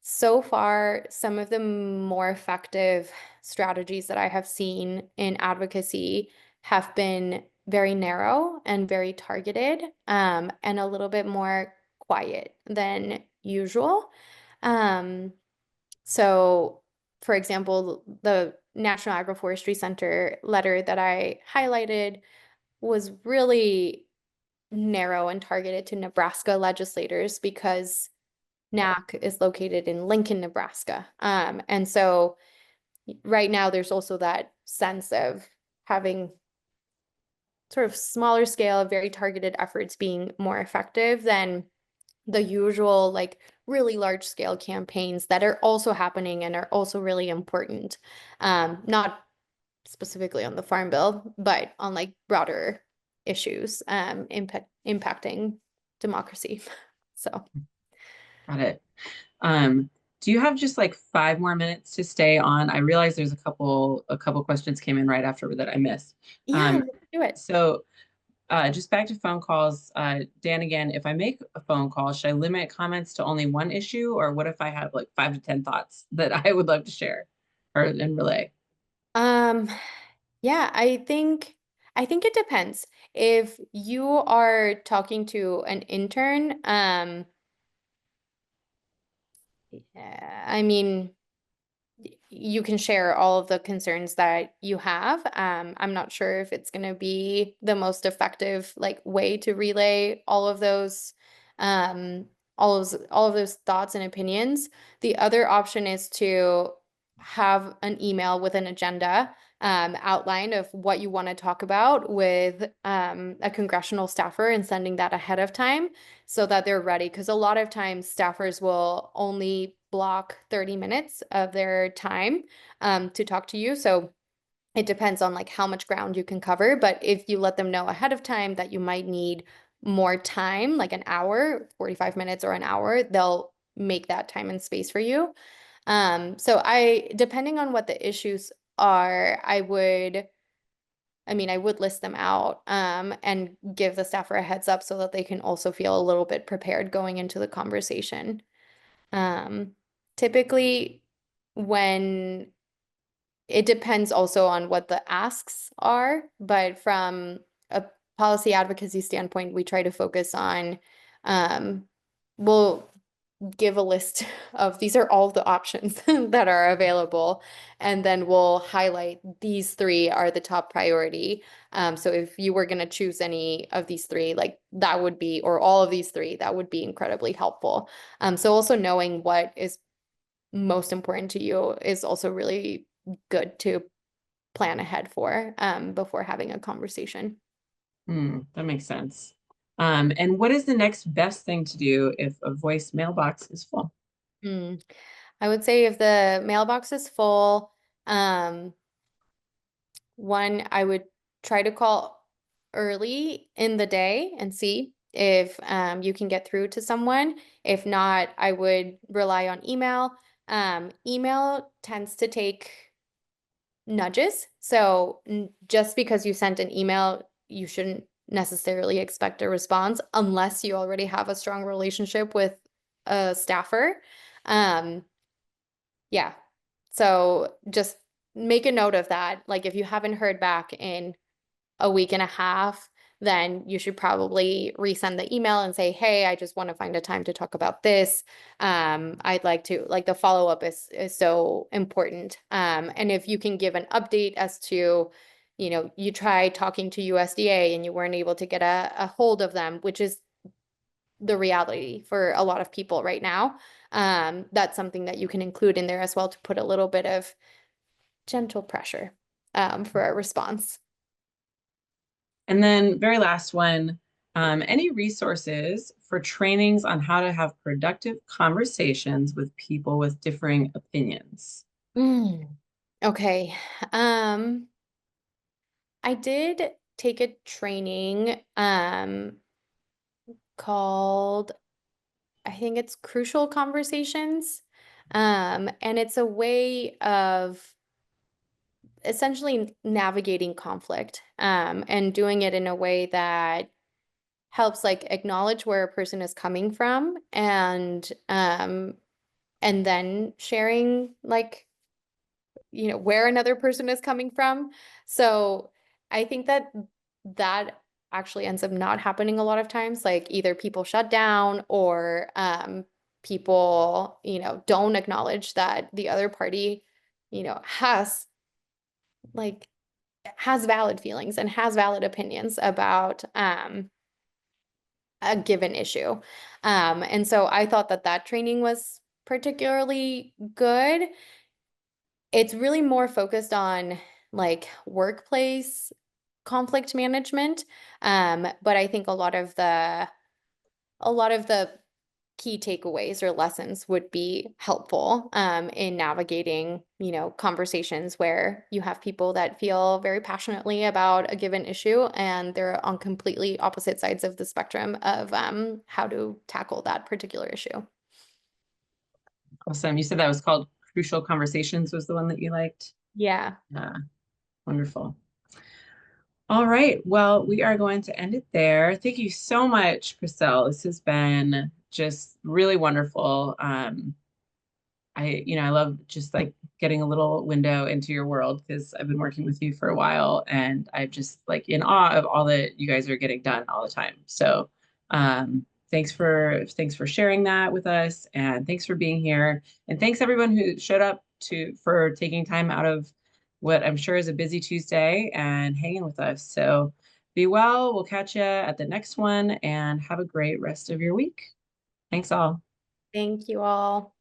So far, some of the more effective strategies that I have seen in advocacy have been very narrow and very targeted, and a little bit more quiet than usual. Um, so for example, the National Agroforestry Center letter that I highlighted was really narrow and targeted to Nebraska legislators because NAC is located in Lincoln, Nebraska. And so right now there's also that sense of having sort of smaller scale, very targeted efforts being more effective than the usual, like really large scale campaigns that are also happening and are also really important. Not specifically on the Farm Bill, but on like broader issues impacting democracy. So. Got it. Do you have just like 5 more minutes to stay on? I realize there's a couple questions came in right after that I missed. Yeah, let's do it. So just back to phone calls. Dan, again, if I make a phone call, should I limit comments to only one issue, or what if I have like 5 to 10 thoughts that I would love to share or and relay? Yeah, I think it depends. If you are talking to an intern, I mean, you can share all of the concerns that you have. I'm not sure if it's going to be the most effective like way to relay um, all of those thoughts and opinions. The other option is to have an email with an agenda outline of what you want to talk about with a congressional staffer and sending that ahead of time so that they're ready. Because a lot of times staffers will only block 30 minutes of their time to talk to you. So it depends on like how much ground you can cover. But if you let them know ahead of time that you might need more time, like an hour, 45 minutes or an hour, they'll make that time and space for you. So depending on what the issues are, I would list them out and give the staffer a heads up so that they can also feel a little bit prepared going into the conversation. Typically, when it depends also on what the asks are, but from a policy advocacy standpoint, we try to focus on, we'll give a list of these are all the options that are available, and then we'll highlight these 3 are the top priority. So if you were going to choose any of these 3, like that would be, or all of these 3, that would be incredibly helpful. So also knowing what is most important to you is also really good to plan ahead for before having a conversation. That makes sense. And what is the next best thing to do if a voice mailbox is full? I would say if the mailbox is full, one, I would try to call early in the day and see if you can get through to someone. If not, I would rely on email. Email tends to take nudges. So just because you sent an email, you shouldn't necessarily expect a response unless you already have a strong relationship with a staffer. Yeah. So just make a note of that. Like if you haven't heard back in a week and a half, then you should probably resend the email and say, hey, I just want to find a time to talk about this. I'd like to, like the follow-up is so important. And if you can give an update as to, you tried talking to USDA and you weren't able to get a hold of them, which is the reality for a lot of people right now. That's something that you can include in there as well to put a little bit of gentle pressure for a response. And then very last one, any resources for trainings on how to have productive conversations with people with differing opinions? Okay. I did take a training called, I think it's Crucial Conversations. And it's a way of essentially navigating conflict and doing it in a way that helps like acknowledge where a person is coming from and then sharing like where another person is coming from. So I think that actually ends up not happening a lot of times. Like either people shut down or people don't acknowledge that the other party has valid feelings and has valid opinions about a given issue. And so I thought that training was particularly good. It's really more focused on workplace conflict management. But I think a lot of the key takeaways or lessons would be helpful in navigating, conversations where you have people that feel very passionately about a given issue and they're on completely opposite sides of the spectrum of how to tackle that particular issue. Awesome. You said that was called Crucial Conversations was the one that you liked? Yeah. Wonderful. All right. Well, we are going to end it there. Thank you so much, Cristel. This has been just really wonderful. I love just getting a little window into your world because I've been working with you for a while and I'm just in awe of all that you guys are getting done all the time. So thanks for sharing that with us, and thanks for being here, and thanks everyone who showed up for taking time out of what I'm sure is a busy Tuesday and hanging with us. So be well. We'll catch you at the next one, and have a great rest of your week. Thanks all. Thank you all.